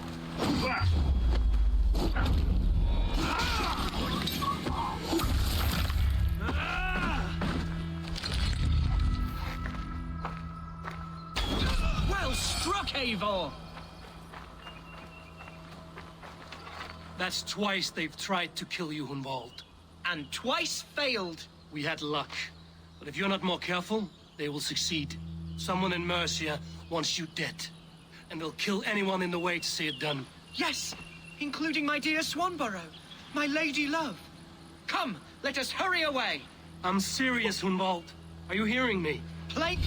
Well struck, Eivor! That's twice they've tried to kill you, Hunwald. And twice failed. We had luck. But if you're not more careful, they will succeed. Someone in Mercia wants you dead. And they'll kill anyone in the way to see it done. Yes, including my dear Swanborough, my lady love. Come, let us hurry away. I'm serious, Hunwald. Are you hearing me? Play...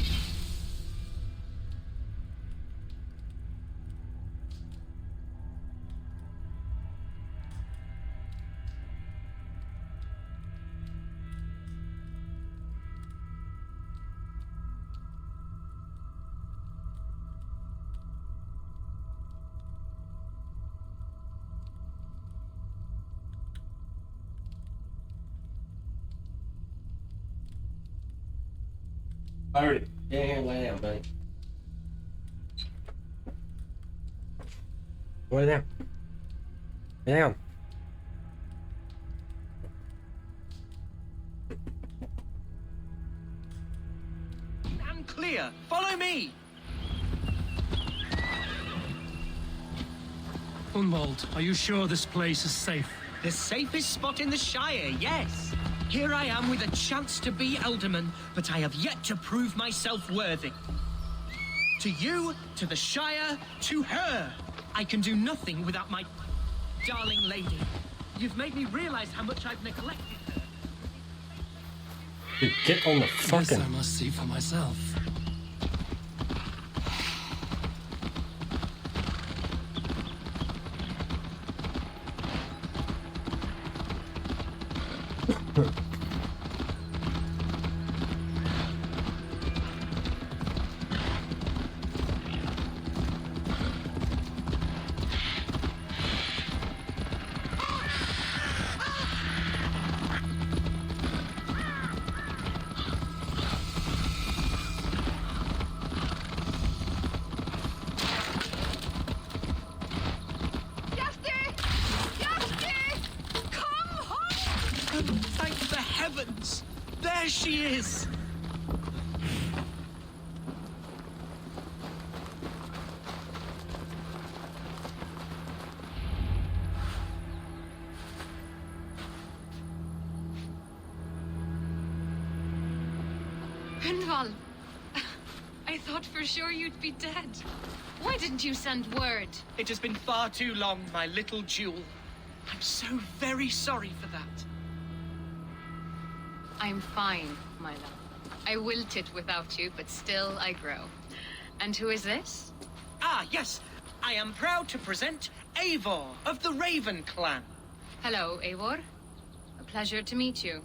Alright, get in here and lay down, buddy. Lay down. Lay down. And clear. Follow me. Hunwald, are you sure this place is safe? The safest spot in the Shire, yes. Here I am with a chance to be Elderman, but I have yet to prove myself worthy. To you, to the Shire, to her. I can do nothing without my darling lady. You've made me realize how much I've neglected her. Dude, get on the fucking... Yes, I must see for myself. Thank the heavens! There she is! Hunwald, I thought for sure you'd be dead. Why didn't you send word? It has been far too long, my little jewel. I'm so very sorry for that. I'm fine, my love. I wilted without you, but still I grow. And who is this? Ah, yes. I am proud to present Eivor of the Raven clan. Hello, Eivor. A pleasure to meet you.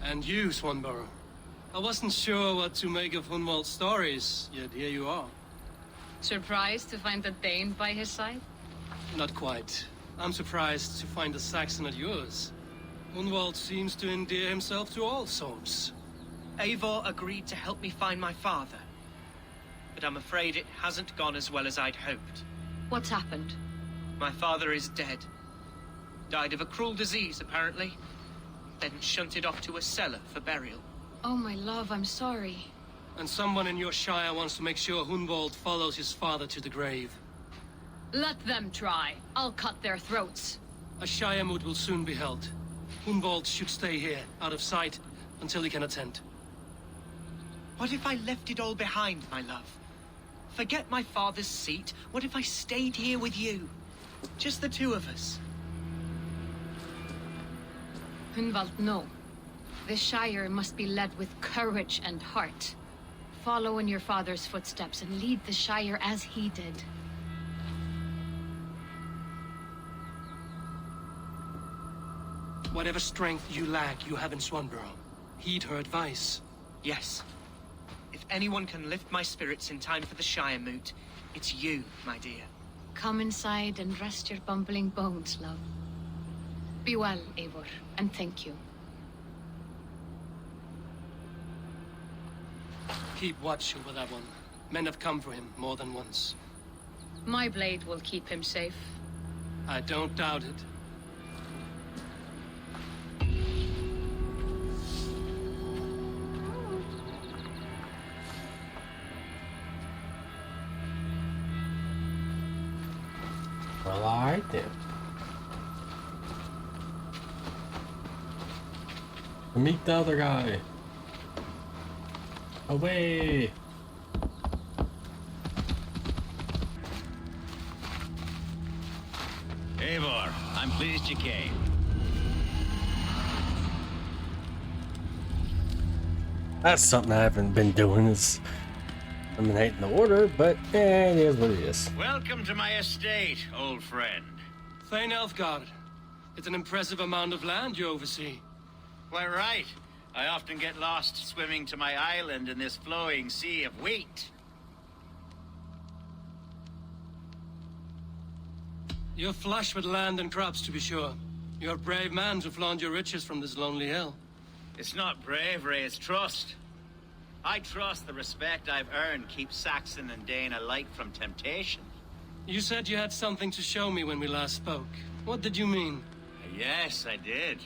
And you, Swanborough. I wasn't sure what to make of Hunwald's stories, yet here you are. Surprised to find a Dane by his side? Not quite. I'm surprised to find a Saxon at yours. Hunwald seems to endear himself to all souls. Eivor agreed to help me find my father. But I'm afraid it hasn't gone as well as I'd hoped. What's happened? My father is dead. Died of a cruel disease, apparently. Then shunted off to a cellar for burial. Oh, my love, I'm sorry. And someone in your shire wants to make sure Hunwald follows his father to the grave. Let them try. I'll cut their throats. A shire moot will soon be held. Hunwald should stay here, out of sight, until he can attend. What if I left it all behind, my love? Forget my father's seat. What if I stayed here with you? Just the two of us. Hunwald, no. This Shire must be led with courage and heart. Follow in your father's footsteps and lead the Shire as he did. Whatever strength you lack, you have in Swanborough. Heed her advice. Yes. If anyone can lift my spirits in time for the Shire moot, it's you, my dear. Come inside and rest your bumbling bones, love. Be well, Eivor, and thank you. keep watch over that one. Men have come for him more than once. My blade will keep him safe. I don't doubt it. Well, alright then. Meet the other guy. Away. Eivor, I'm pleased you came. That's something I haven't been doing, is eliminating the order, but it is what it is. Welcome to my estate, old friend. Thane Elfgard. It's an impressive amount of land you oversee. Quite right. I often get lost swimming to my island in this flowing sea of wheat. You're flush with land and crops, to be sure. You're a brave man to flaunt your riches from this lonely hill. It's not bravery, it's trust. I trust the respect I've earned keeps Saxon and Dane alike from temptation. You said you had something to show me when we last spoke. What did you mean? Yes, I did.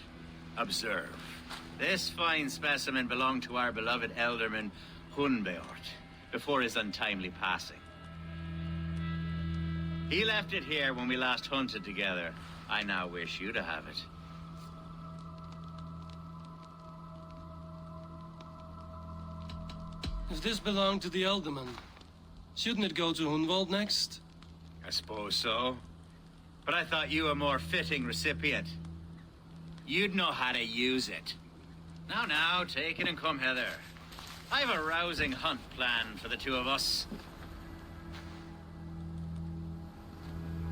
Observe. This fine specimen belonged to our beloved elderman, Hunbeort, before his untimely passing. He left it here when we last hunted together. I now wish you to have it. If this belonged to the Elderman, shouldn't it go to Hunwald next? I suppose so. But I thought you a more fitting recipient. You'd know how to use it. Now, take it and come hither. I've a rousing hunt planned for the two of us.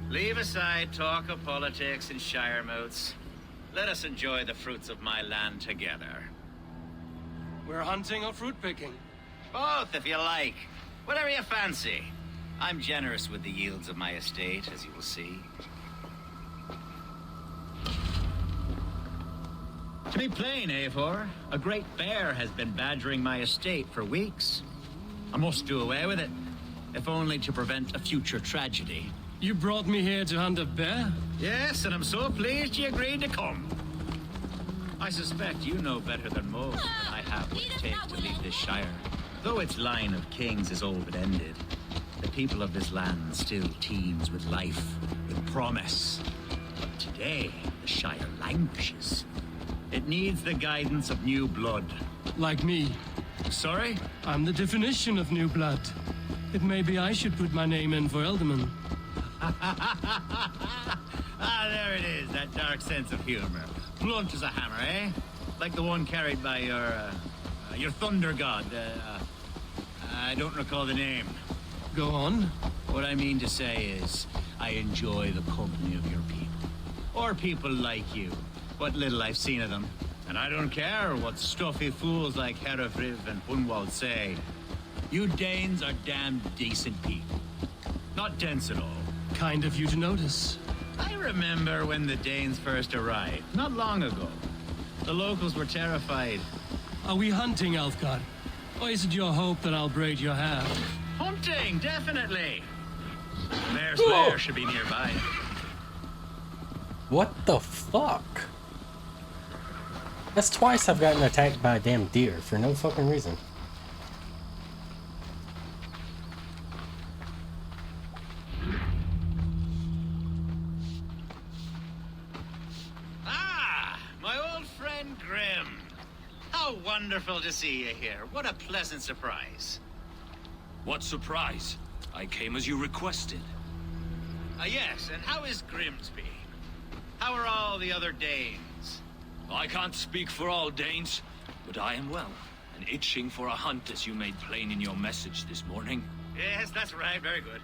Leave aside talk of politics and shire moats. Let us enjoy the fruits of my land together. We're hunting or fruit picking? Both, if you like. Whatever you fancy. I'm generous with the yields of my estate, as you will see. To be plain, Eivor, a great bear has been badgering my estate for weeks. I must do away with it, if only to prevent a future tragedy. You brought me here to hunt a bear? Yes, and I'm so pleased you agreed to come. I suspect you know better than most that I have what it takes to lead this shire. Though its line of kings is all but ended, the people of this land still teems with life, with promise. But today, the shire languishes. It needs the guidance of new blood. Like me. Sorry? I'm the definition of new blood. It may be I should put my name in for Elderman. Ah, there it is, that dark sense of humor. Blunt as a hammer, eh? Like the one carried by your thunder god. I don't recall the name. Go on. What I mean to say is, I enjoy the company of your people. Or people like you. What little I've seen of them. And I don't care what stuffy fools like Herefriv and Hunwald say. You Danes are damn decent people. Not dense at all. Kind of you to notice. I remember when the Danes first arrived, not long ago. The locals were terrified. Are we hunting, Elfgard? Or is it your hope that I'll braid your hair? Hunting, definitely. Mare's lair should be nearby. What the fuck? That's twice I've gotten attacked by a damn deer for no fucking reason. Ah, my old friend Grim. How wonderful to see you here. What a pleasant surprise. What surprise? I came as you requested. Yes, and how is Grimsby? How are all the other Danes? I can't speak for all Danes, but I am well, and itching for a hunt as you made plain in your message this morning. Yes, that's right, very good.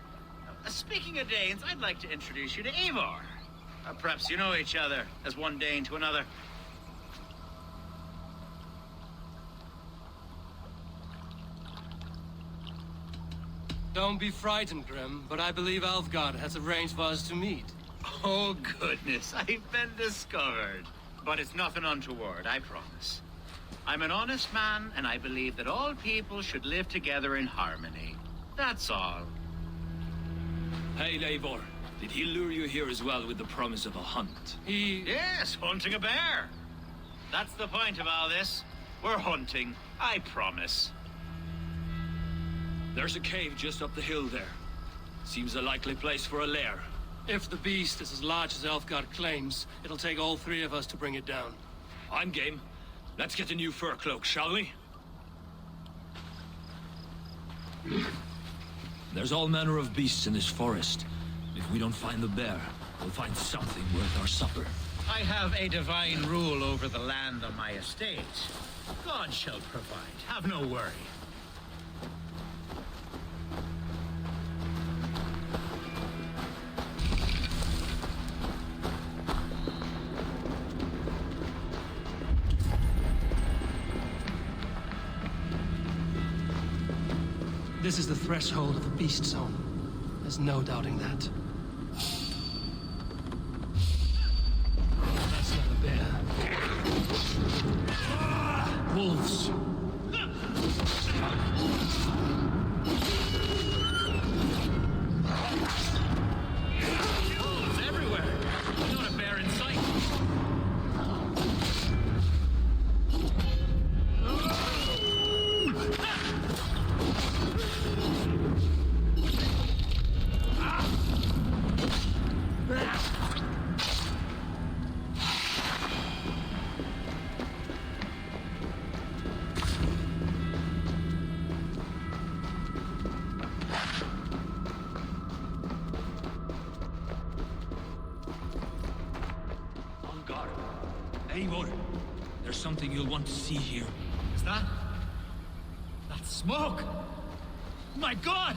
Speaking of Danes, I'd like to introduce you to Eivor. Perhaps you know each other, as one Dane to another. Don't be frightened, Grim, but I believe Alfgard has arranged for us to meet. Oh, goodness, I've been discovered. But it's nothing untoward, I promise. I'm an honest man, and I believe that all people should live together in harmony. That's all. Hey, Eivor. Did he lure you here as well with the promise of a hunt? Yes, hunting a bear. That's the point of all this. We're hunting, I promise. There's a cave just up the hill there. Seems a likely place for a lair. If the beast is as large as Elfgard claims, it'll take all three of us to bring it down. I'm game. Let's get a new fur cloak, shall we? There's all manner of beasts in this forest. If we don't find the bear, we'll find something worth our supper. I have a divine rule over the land on my estate. God shall provide. Have no worry. This is the threshold of the beast zone. There's no doubting that. That's not a bear. Wolves. Wolves everywhere. Not a bear in sight. On guard. Eivor, there's something you'll want to see here. Is that smoke? My God!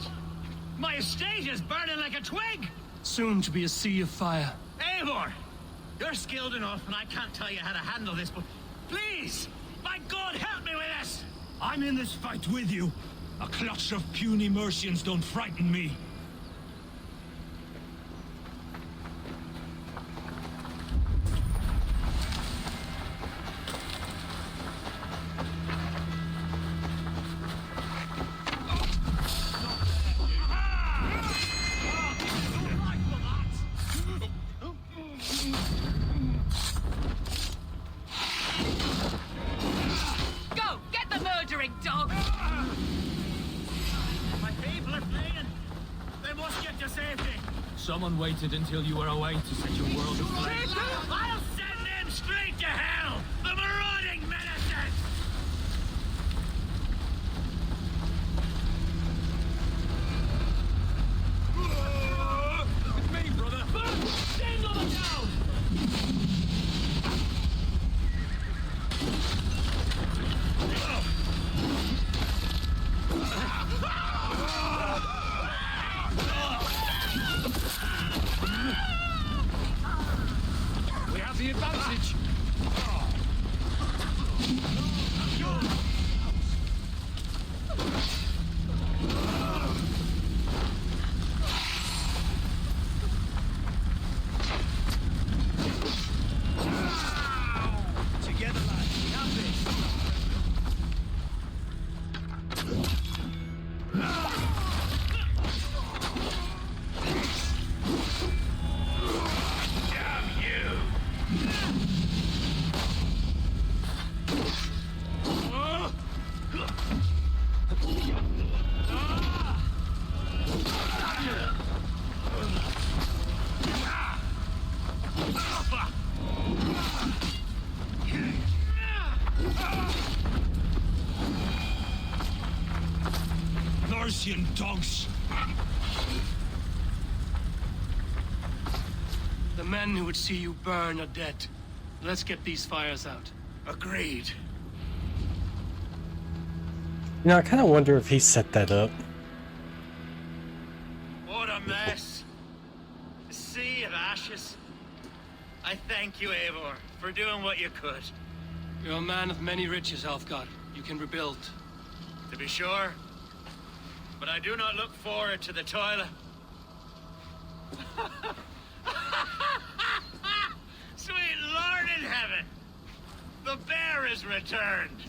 My estate is burning like a twig! Soon to be a sea of fire. Eivor! You're skilled enough, and I can't tell you how to handle this, but please! My God, help me with this! I'm in this fight with you. A clutch of puny Mercians don't frighten me. Go! Get the murdering dog! My people are fleeing! They must get to safety! Someone waited until you were away to set your world aflame. I'll send them straight to hell! The marauding menaces! It's me, brother. Single them down! We have the advantage. Together, lads, we have this! Damn you! Mercian dogs. The men who would see you burn are dead. Let's get these fires out. Agreed. You know, I kind of wonder if he set that up. What a mess. A sea of ashes. I thank you, Eivor, for doing what you could. You're a man of many riches, Alfgard. You can rebuild. To be sure. But I do not look forward to the toilet. Sweet Lord in heaven! The bear is returned!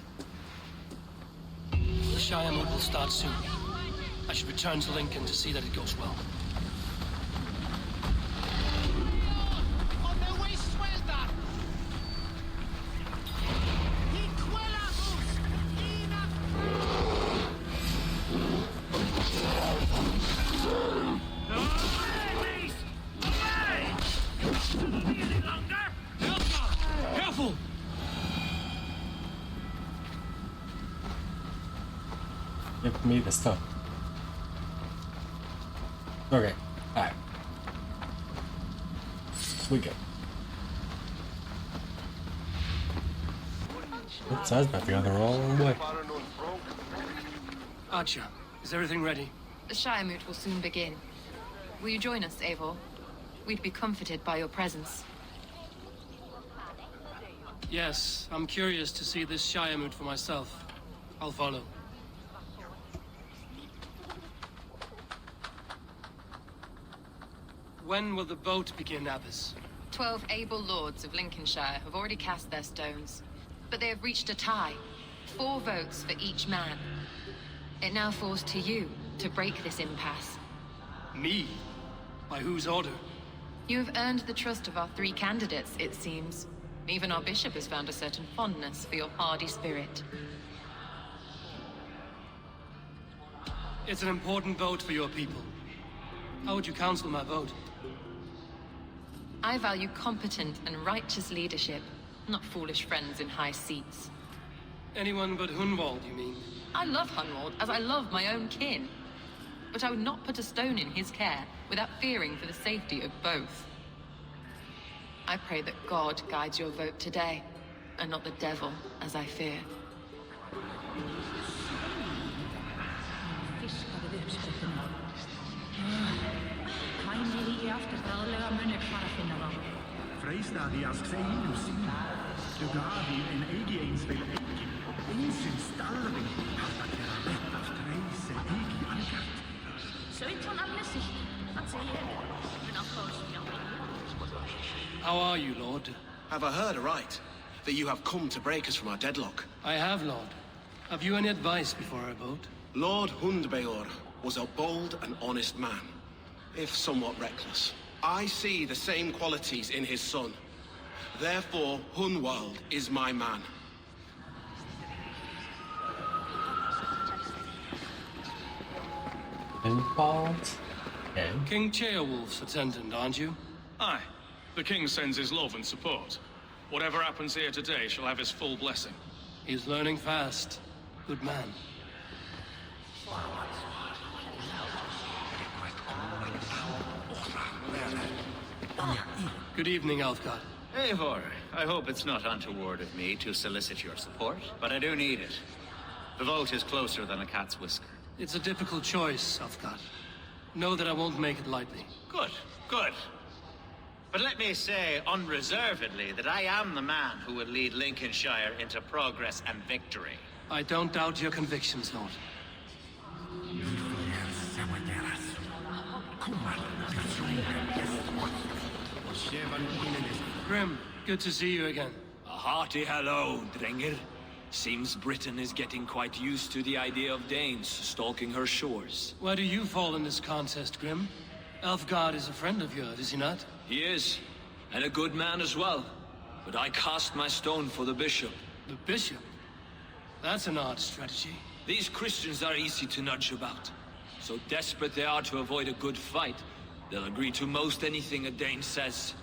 Shire Moot will start soon. I should return to Lincoln to see that it goes well. Careful! Give me the stuff. Okay, alright. We good. Oops, I was about to go the wrong way. Archer, is everything ready? The Shire Moot will soon begin. Will you join us, Eivor? We'd be comforted by your presence. Yes, I'm curious to see this Shire Moot for myself. I'll follow. When will the vote begin, Abbess? 12 able lords of Lincolnshire have already cast their stones, but they have reached a tie. 4 votes for each man. It now falls to you to break this impasse. Me? By whose order? You have earned the trust of our 3 candidates, it seems. Even our bishop has found a certain fondness for your hardy spirit. It's an important vote for your people. How would you counsel my vote? I value competent and righteous leadership, not foolish friends in high seats. Anyone but Hunwald, you mean? I love Hunwald as I love my own kin. But I would not put a stone in his care without fearing for the safety of both. I pray that God guides your vote today, and not the devil, as I fear. How are you, Lord? Have I heard aright that you have come to break us from our deadlock? I have, Lord. Have you any advice before I vote? Lord Hundbeor was a bold and honest man, if somewhat reckless. I see the same qualities in his son. Therefore, Hunwald is my man. Involved? Okay. King Ceolwulf's attendant, aren't you? Aye. The king sends his love and support. Whatever happens here today shall have his full blessing. He's learning fast. Good man. Good evening, Alfgard. Eivor, I hope it's not untoward of me to solicit your support, but I do need it. The vote is closer than a cat's whisker. It's a difficult choice, Alfgard. Know that I won't make it lightly. Good, good. But let me say unreservedly that I am the man who will lead Lincolnshire into progress and victory. I don't doubt your convictions, Lord. Grim, good to see you again. A hearty hello, Drenger. Seems Britain is getting quite used to the idea of Danes stalking her shores. Where do you fall in this contest, Grim? Alfgard is a friend of yours, is he not? He is, and a good man as well. But I cast my stone for the bishop. The bishop? That's an odd strategy. These Christians are easy to nudge about. So desperate they are to avoid a good fight, they'll agree to most anything a Dane says.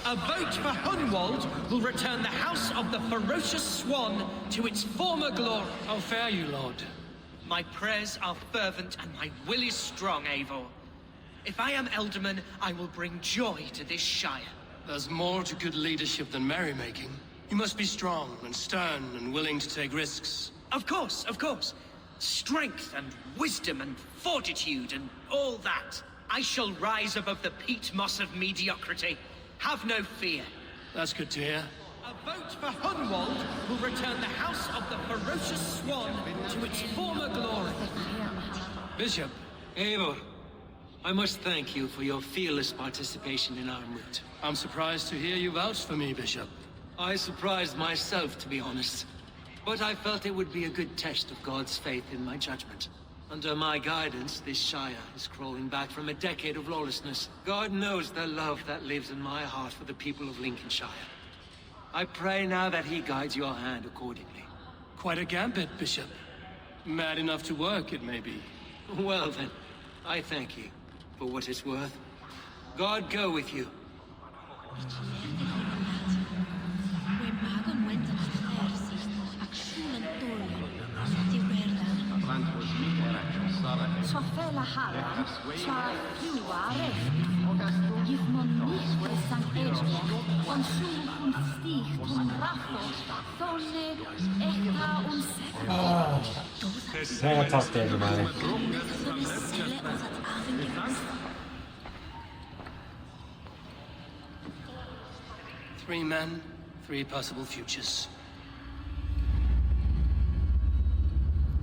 A vote for Hunwald will return the House of the Ferocious Swan to its former glory. How fare you, Lord? My prayers are fervent and my will is strong, Eivor. If I am Elderman, I will bring joy to this Shire. There's more to good leadership than merrymaking. You must be strong and stern and willing to take risks. Of course, of course. Strength and wisdom and fortitude and all that. I shall rise above the peat moss of mediocrity. Have no fear. That's good to hear. A vote for Hunwald will return the House of the Ferocious Swan to its former glory. Bishop, Eivor, I must thank you for your fearless participation in our moot. I'm surprised to hear you vouch for me, Bishop. I surprised myself, to be honest. But I felt it would be a good test of God's faith in my judgment. Under my guidance, this Shire is crawling back from a decade of lawlessness. God knows the love that lives in my heart for the people of Lincolnshire. I pray now that he guides your hand accordingly. Quite a gambit, Bishop. Mad enough to work, it may be. Well then, I thank you for what it's worth. God go with you. I gotta talk to everybody. 3 men, 3 possible futures.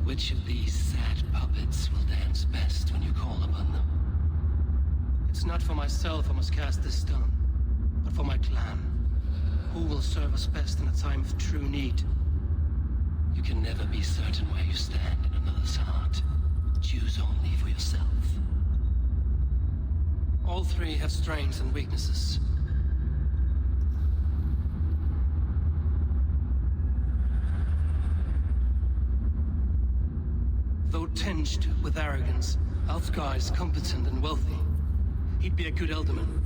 Which of these sad puppets will dance best when you call upon them? It's not for myself I must cast this stone, but for my clan. Who will serve us best in a time of true need? You can never be certain where you stand in another's heart. Choose only for yourself. All 3 have strengths and weaknesses. Though tinged with arrogance, Alfgar is competent and wealthy. He'd be a good Elderman,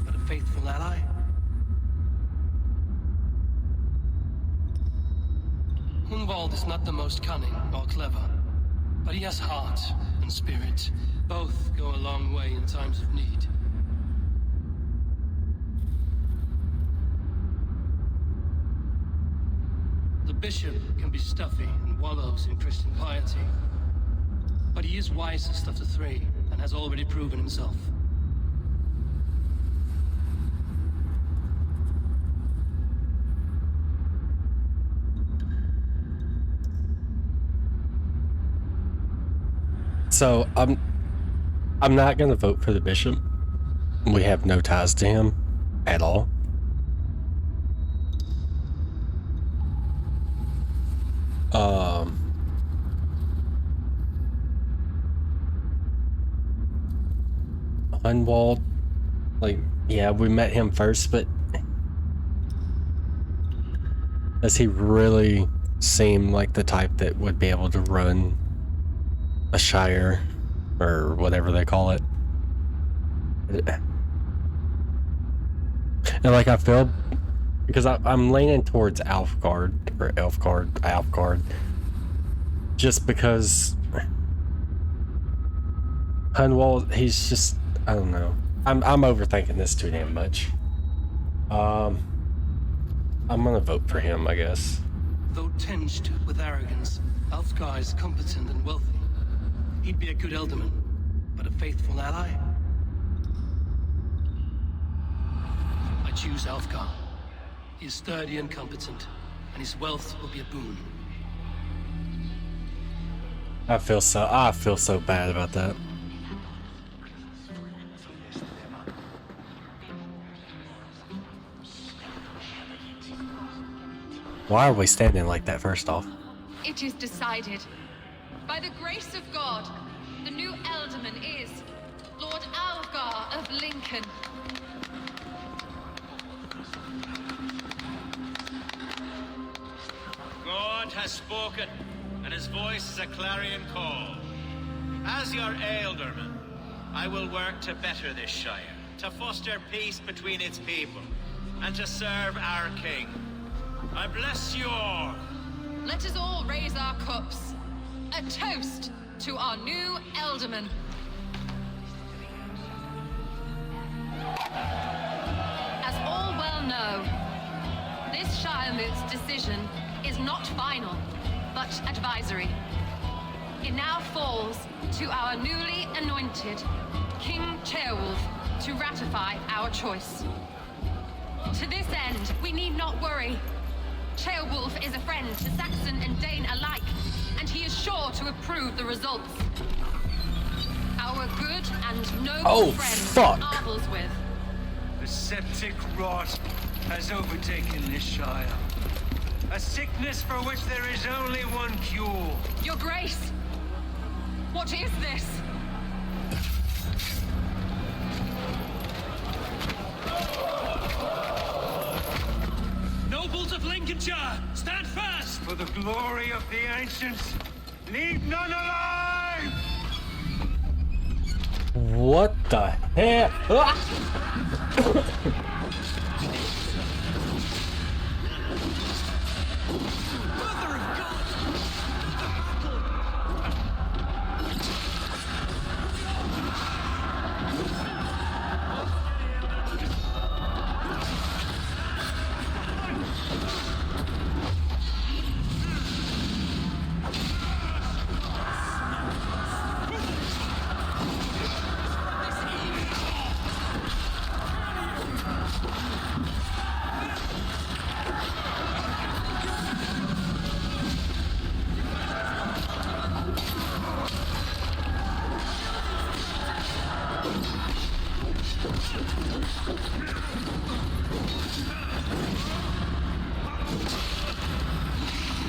but a faithful ally? Hunwald is not the most cunning or clever, but he has heart and spirit. Both go a long way in times of need. The bishop can be stuffy and wallows in Christian piety, but he is wisest of the 3 and has already proven himself. So I'm not gonna vote for the bishop. We have no ties to him at all. Unwalled, like, yeah, we met him first, but does he really seem like the type that would be able to run a shire or whatever they call it? And like, I feel, because I'm leaning towards Alfgard, just because Hunwald, he's just, I don't know. I'm overthinking this too damn much. I'm gonna vote for him, I guess. Though tinged with arrogance, Alfgar is competent and wealthy. He'd be a good Elderman, but a faithful ally? I choose Alfgar. He is sturdy and competent, and his wealth will be a boon. I feel so bad about that. Why are we standing like that, first off? It is decided. By the grace of God, the new Elderman is Lord Alfgar of Lincoln. God has spoken, and his voice is a clarion call. As your Elderman, I will work to better this Shire, to foster peace between its people, and to serve our king. I bless you all. Let us all raise our cups. A toast to our new Elderman. As all well know, this Shire Moot's decision is not final, but advisory. It now falls to our newly anointed King Ceolwulf to ratify our choice. To this end, we need not worry. Ceolwulf is a friend to Saxon and Dane alike, and he is sure to approve the results. Our our good and noble Oh, friend fuck. Arbel's with. The septic rot has overtaken this shire. A sickness for which there is only one cure. Your Grace! What is this? Nobles of Lincolnshire, stand fast! For the glory of the ancients, leave none alive! What the hell? Ah!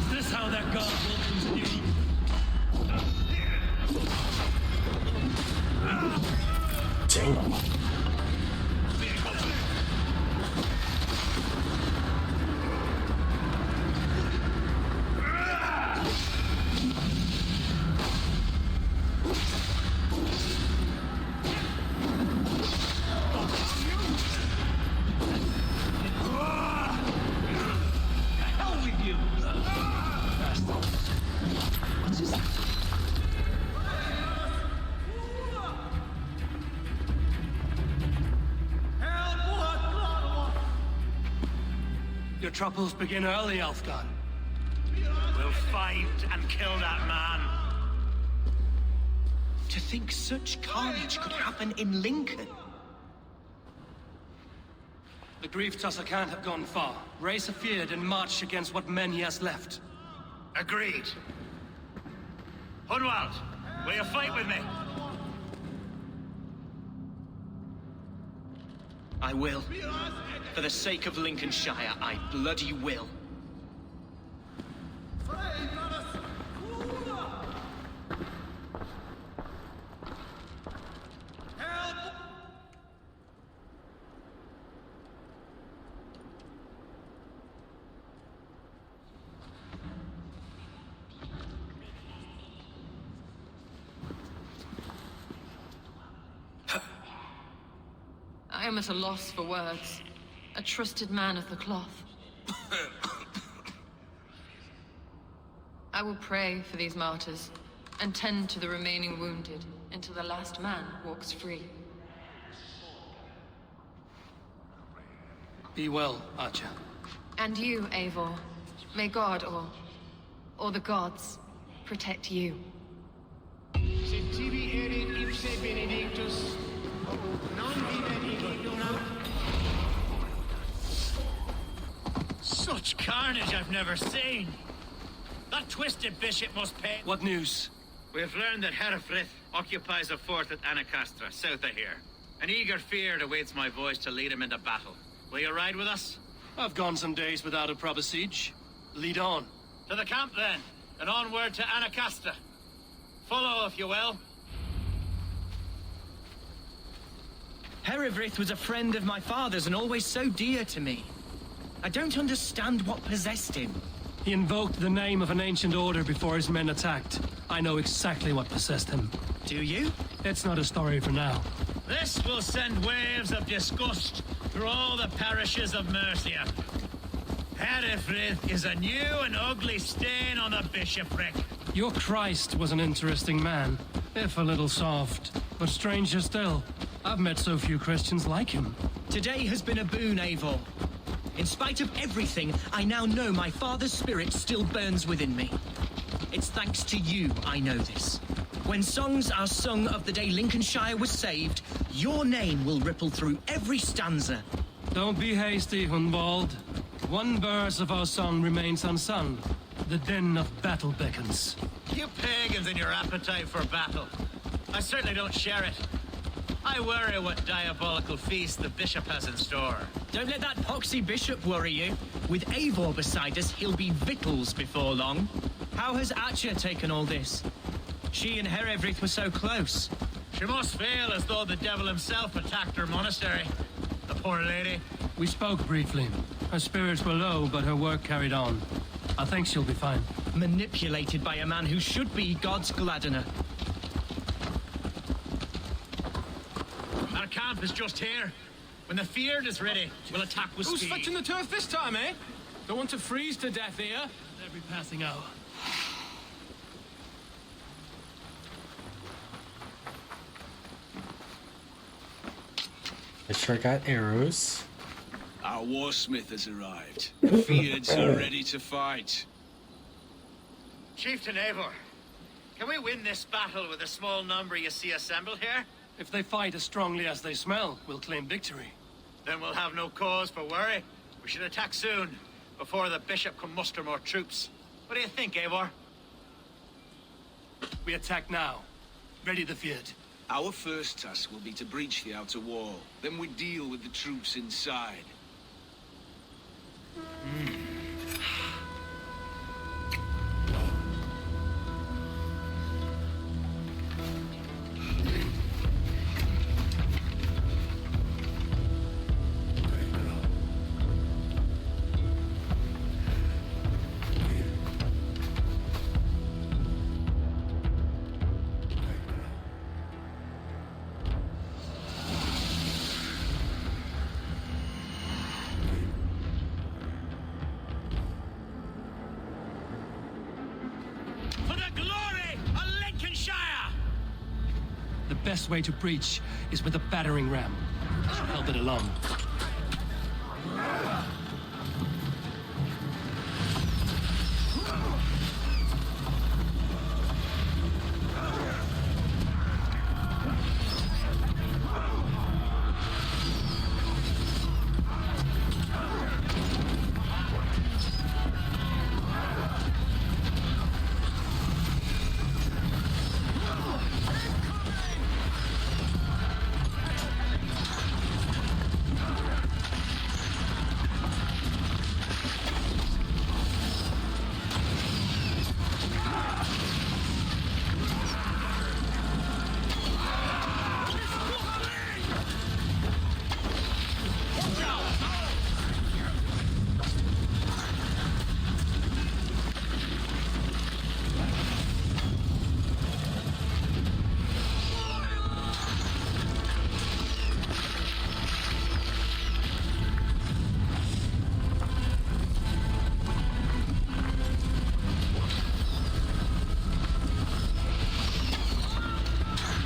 Is this how that god welcomes you? Damn. Your troubles begin early, Elfgar. We'll find and kill that man. To think such carnage could happen in Lincoln. The grief tusser can't have gone far. Raise a feared and march against what men he has left. Agreed. Hunwald, will you fight with me? I will. For the sake of Lincolnshire, I bloody will. I am at a loss for words. A trusted man of the cloth. I will pray for these martyrs and tend to the remaining wounded until the last man walks free. Be well, Archer. And you, Eivor. May God or the gods protect you. Se tibi erit ipse benedictus, non vive igiduna. Such carnage I've never seen. That twisted bishop must pay. What news? We've learned that Herefrith occupies a fort at Anacastra, south of here. An eager feared awaits my voice to lead him into battle. Will you ride with us? I've gone some days without a proper siege. Lead on. To the camp then, and onward to Anacastra. Follow, if you will. Herefrith was a friend of my father's and always so dear to me. I don't understand what possessed him. He invoked the name of an ancient order before his men attacked. I know exactly what possessed him. Do you? It's not a story for now. This will send waves of disgust through all the parishes of Mercia. Herefrith is a new and ugly stain on the bishopric. Your Christ was an interesting man, if a little soft. But stranger still, I've met so few Christians like him. Today has been a boon, Eivor. In spite of everything, I now know my father's spirit still burns within me. It's thanks to you I know this. When songs are sung of the day Lincolnshire was saved, your name will ripple through every stanza. Don't be hasty, Hunwald. One verse of our song remains unsung. The din of battle beckons. You pagans and your appetite for battle. I certainly don't share it. I worry what diabolical feast the bishop has in store. Don't let that poxy bishop worry you. With Eivor beside us, he'll be victuals before long. How has Atcha taken all this? She and Herevryth were so close. She must feel as though the devil himself attacked her monastery. The poor lady. We spoke briefly. Her spirits were low, but her work carried on. I think she'll be fine. Manipulated by a man who should be God's gladdener. Our camp is just here. When the Feared is ready, we'll attack with Who's speed. fetching the turf this time, eh? Don't want to freeze to death here. Every passing hour. I sure got arrows. Our warsmith has arrived. The Feareds are ready to fight. Chieftain Eivor, can we win this battle with the small number you see assembled here? If they fight as strongly as they smell, we'll claim victory. Then we'll have no cause for worry. We should attack soon, before the bishop can muster more troops. What do you think, Eivor? We attack now. Ready the Feared. Our first task will be to breach the outer wall. Then we deal with the troops inside. For the glory of Lincolnshire! The best way to breach is with a battering ram. I should help it along.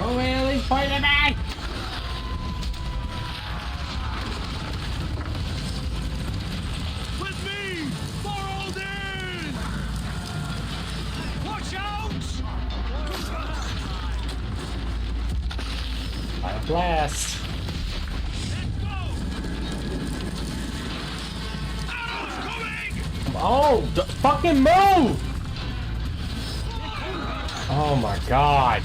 Oh, well, he's pointing at me! With me! Forward in! Watch out! Fire blast! Oh, fucking move! Oh my god.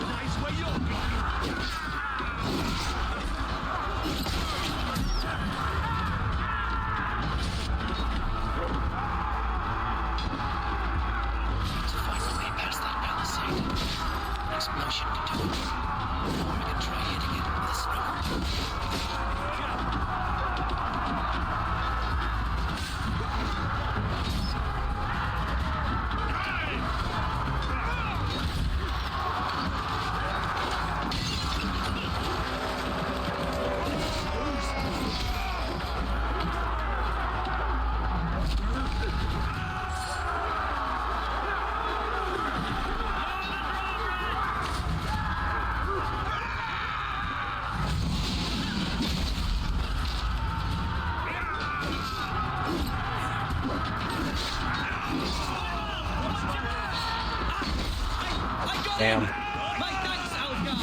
Nice way you're going. Damn. My thanks, Algar.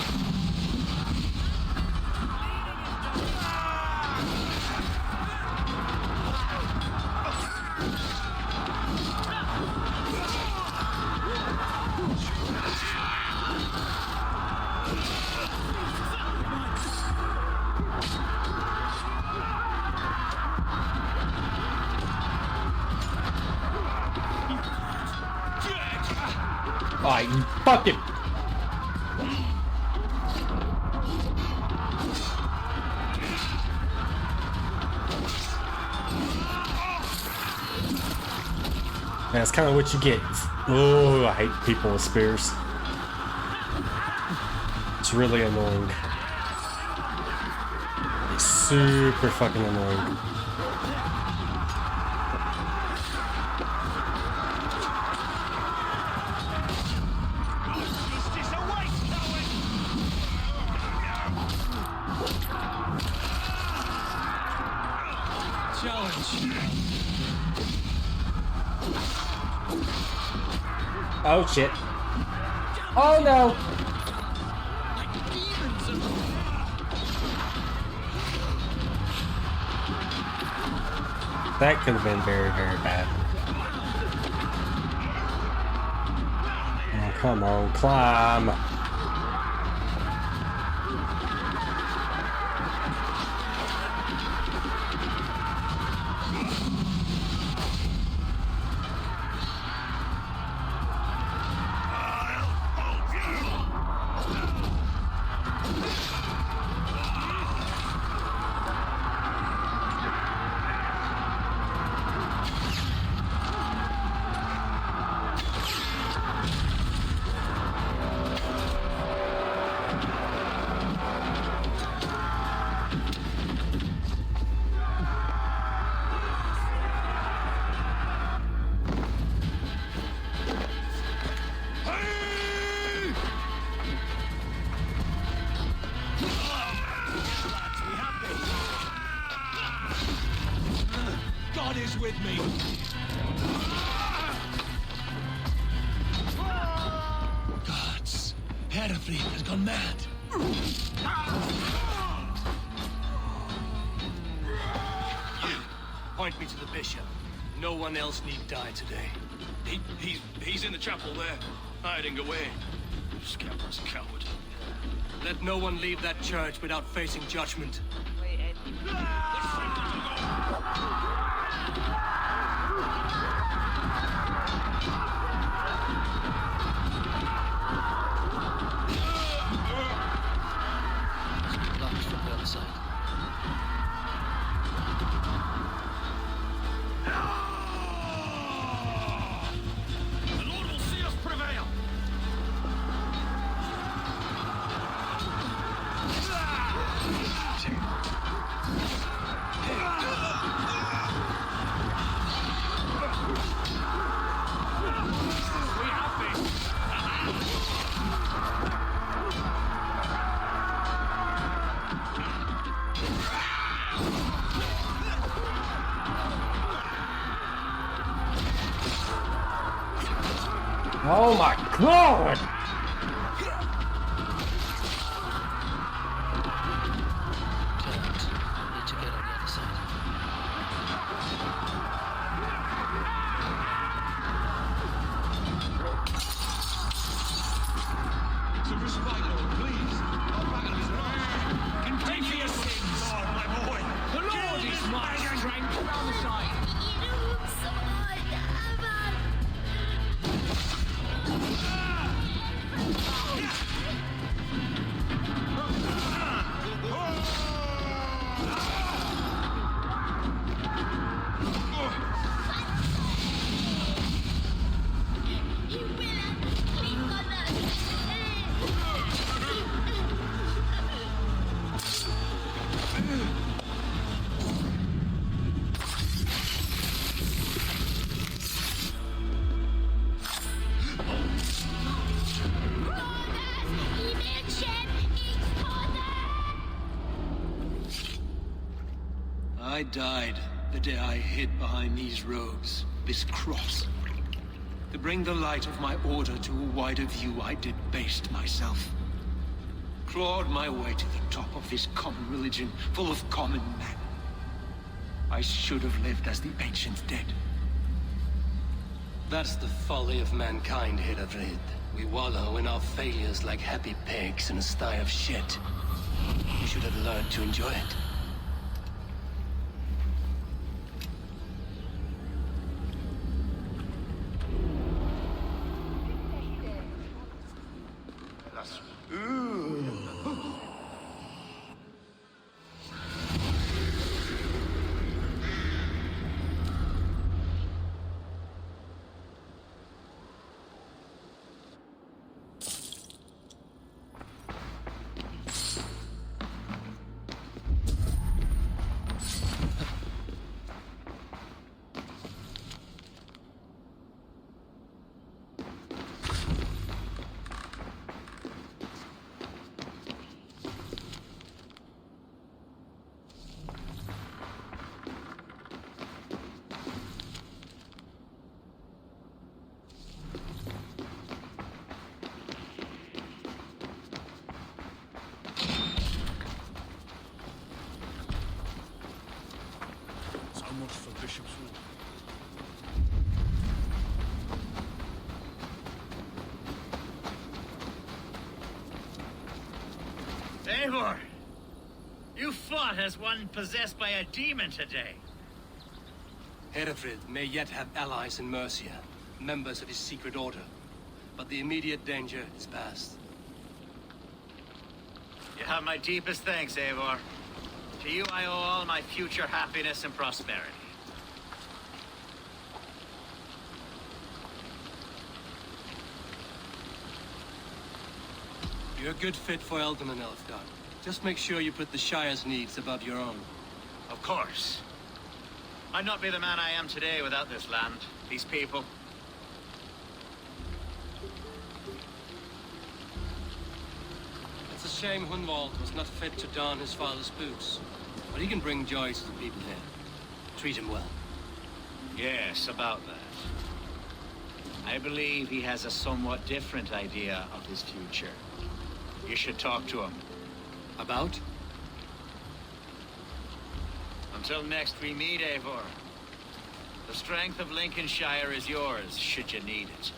Alright, you fucking. That's kind of what you get. Oh, I hate people with spears. It's really annoying. It's super fucking annoying. Oh shit. Oh no. That could have been very, very bad. Oh, come on, climb. God is with me. Gods, Herefleet has gone mad. Point me to the bishop. No one else need die today. He's in the chapel there, hiding away. Scoundrel's a coward. Let no one leave that church without facing judgment. Locked from the other side. The Lord will see us prevail. Oh my god! Need to get on the other side. Some respect, Lord, please. Our battle is lost. Continue your sins, Lord, my boy. The Lord is my strength. Down the side. I died the day I hid behind these robes, this cross. To bring the light of my order to a wider view, I debased myself. Clawed my way to the top of this common religion, full of common men. I should have lived as the ancients did. That's the folly of mankind, Hedavrid. We wallow in our failures like happy pigs in a sty of shit. You should have learned to enjoy it. Eivor! You fought as one possessed by a demon today. Herefrid may yet have allies in Mercia, members of his secret order. But the immediate danger is past. You have my deepest thanks, Eivor. To you I owe all my future happiness and prosperity. You're a good fit for Eldorman, Elfgar. Just make sure you put the Shire's needs above your own. Of course. I'd not be the man I am today without this land, these people. It's a shame Hunwald was not fit to don his father's boots. But he can bring joy to the people here. Treat him well. Yes, about that. I believe he has a somewhat different idea of his future. You should talk to him. About? Until next we meet, Eivor. The strength of Lincolnshire is yours, should you need it.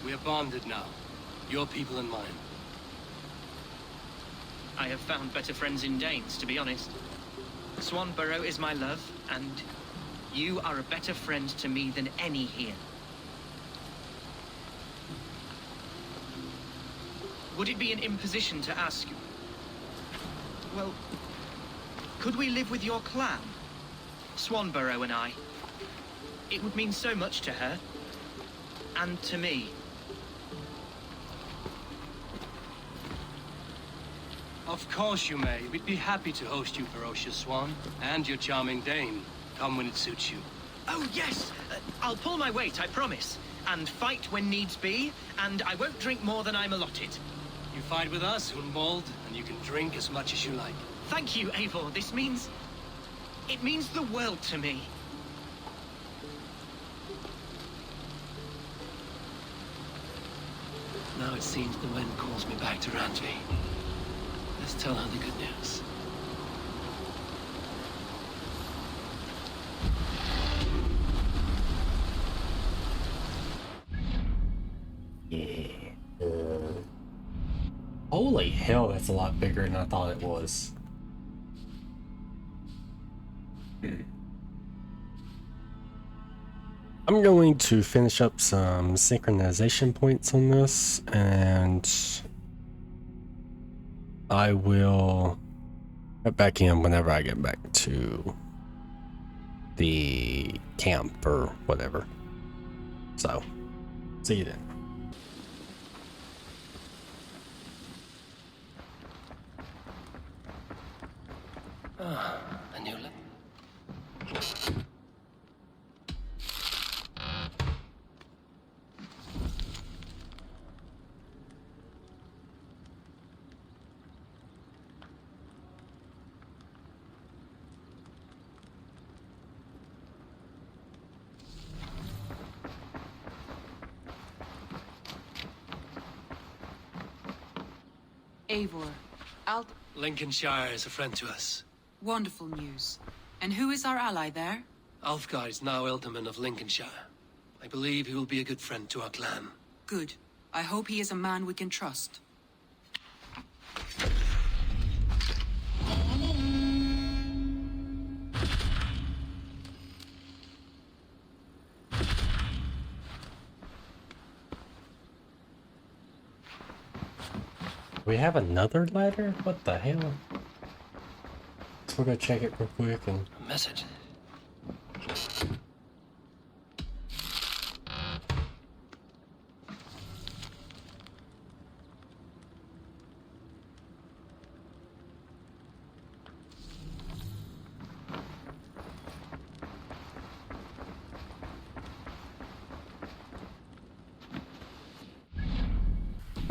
We are bonded now. Your people and mine. I have found better friends in Danes, to be honest. Swanborough is my love, and you are a better friend to me than any here. Would it be an imposition to ask... Well, could we live with your clan? Swanborough and I. It would mean so much to her. And to me. Of course you may. We'd be happy to host you, ferocious Swan. And your charming Dane. Come when it suits you. Oh, yes! I'll pull my weight, I promise. And fight when needs be, and I won't drink more than I'm allotted. You fight with us, Hunwald, and you can drink as much as you like. Thank you, Eivor. This means... it means the world to me. Now it seems the wind calls me back to Randvi. Let's tell her the good news. Yeah. Holy hell, that's a lot bigger than I thought it was. I'm going to finish up some synchronization points on this, and I will get back in whenever I get back to the camp or whatever. So, see you then. A new Eivor, Lincolnshire is a friend to us. Wonderful news. And who is our ally there? Alfgar is now Ealdorman of Lincolnshire. I believe he will be a good friend to our clan. Good. I hope he is a man we can trust. We have another ladder? What the hell? So we're gonna check it real quick and... A message.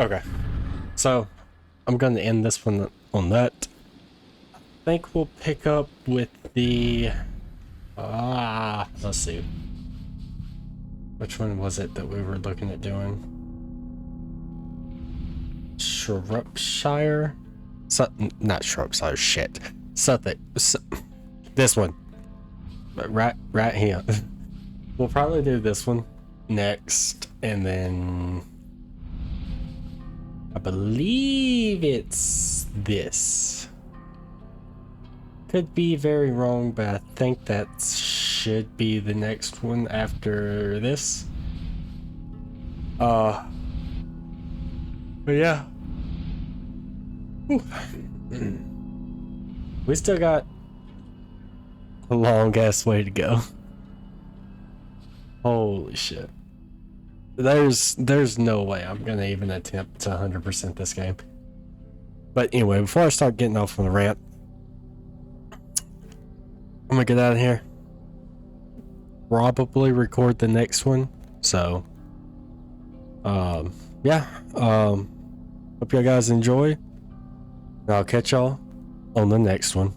Okay. So, I'm gonna end this one on that. I think we'll pick up with the... let's see. Which one was it that we were looking at doing? Shropshire? Not Shropshire, shit. Something. This one. Right here. We'll probably do this one next, and then... I believe it's this. Could be very wrong, but I think that should be the next one after this. But yeah. We still got a long ass way to go. Holy shit. There's no way I'm gonna even attempt to 100% this game. But anyway, before I start getting off on the rant, I'm gonna get out of here. Probably record the next one. So, yeah. Hope you guys enjoy. And I'll catch y'all on the next one.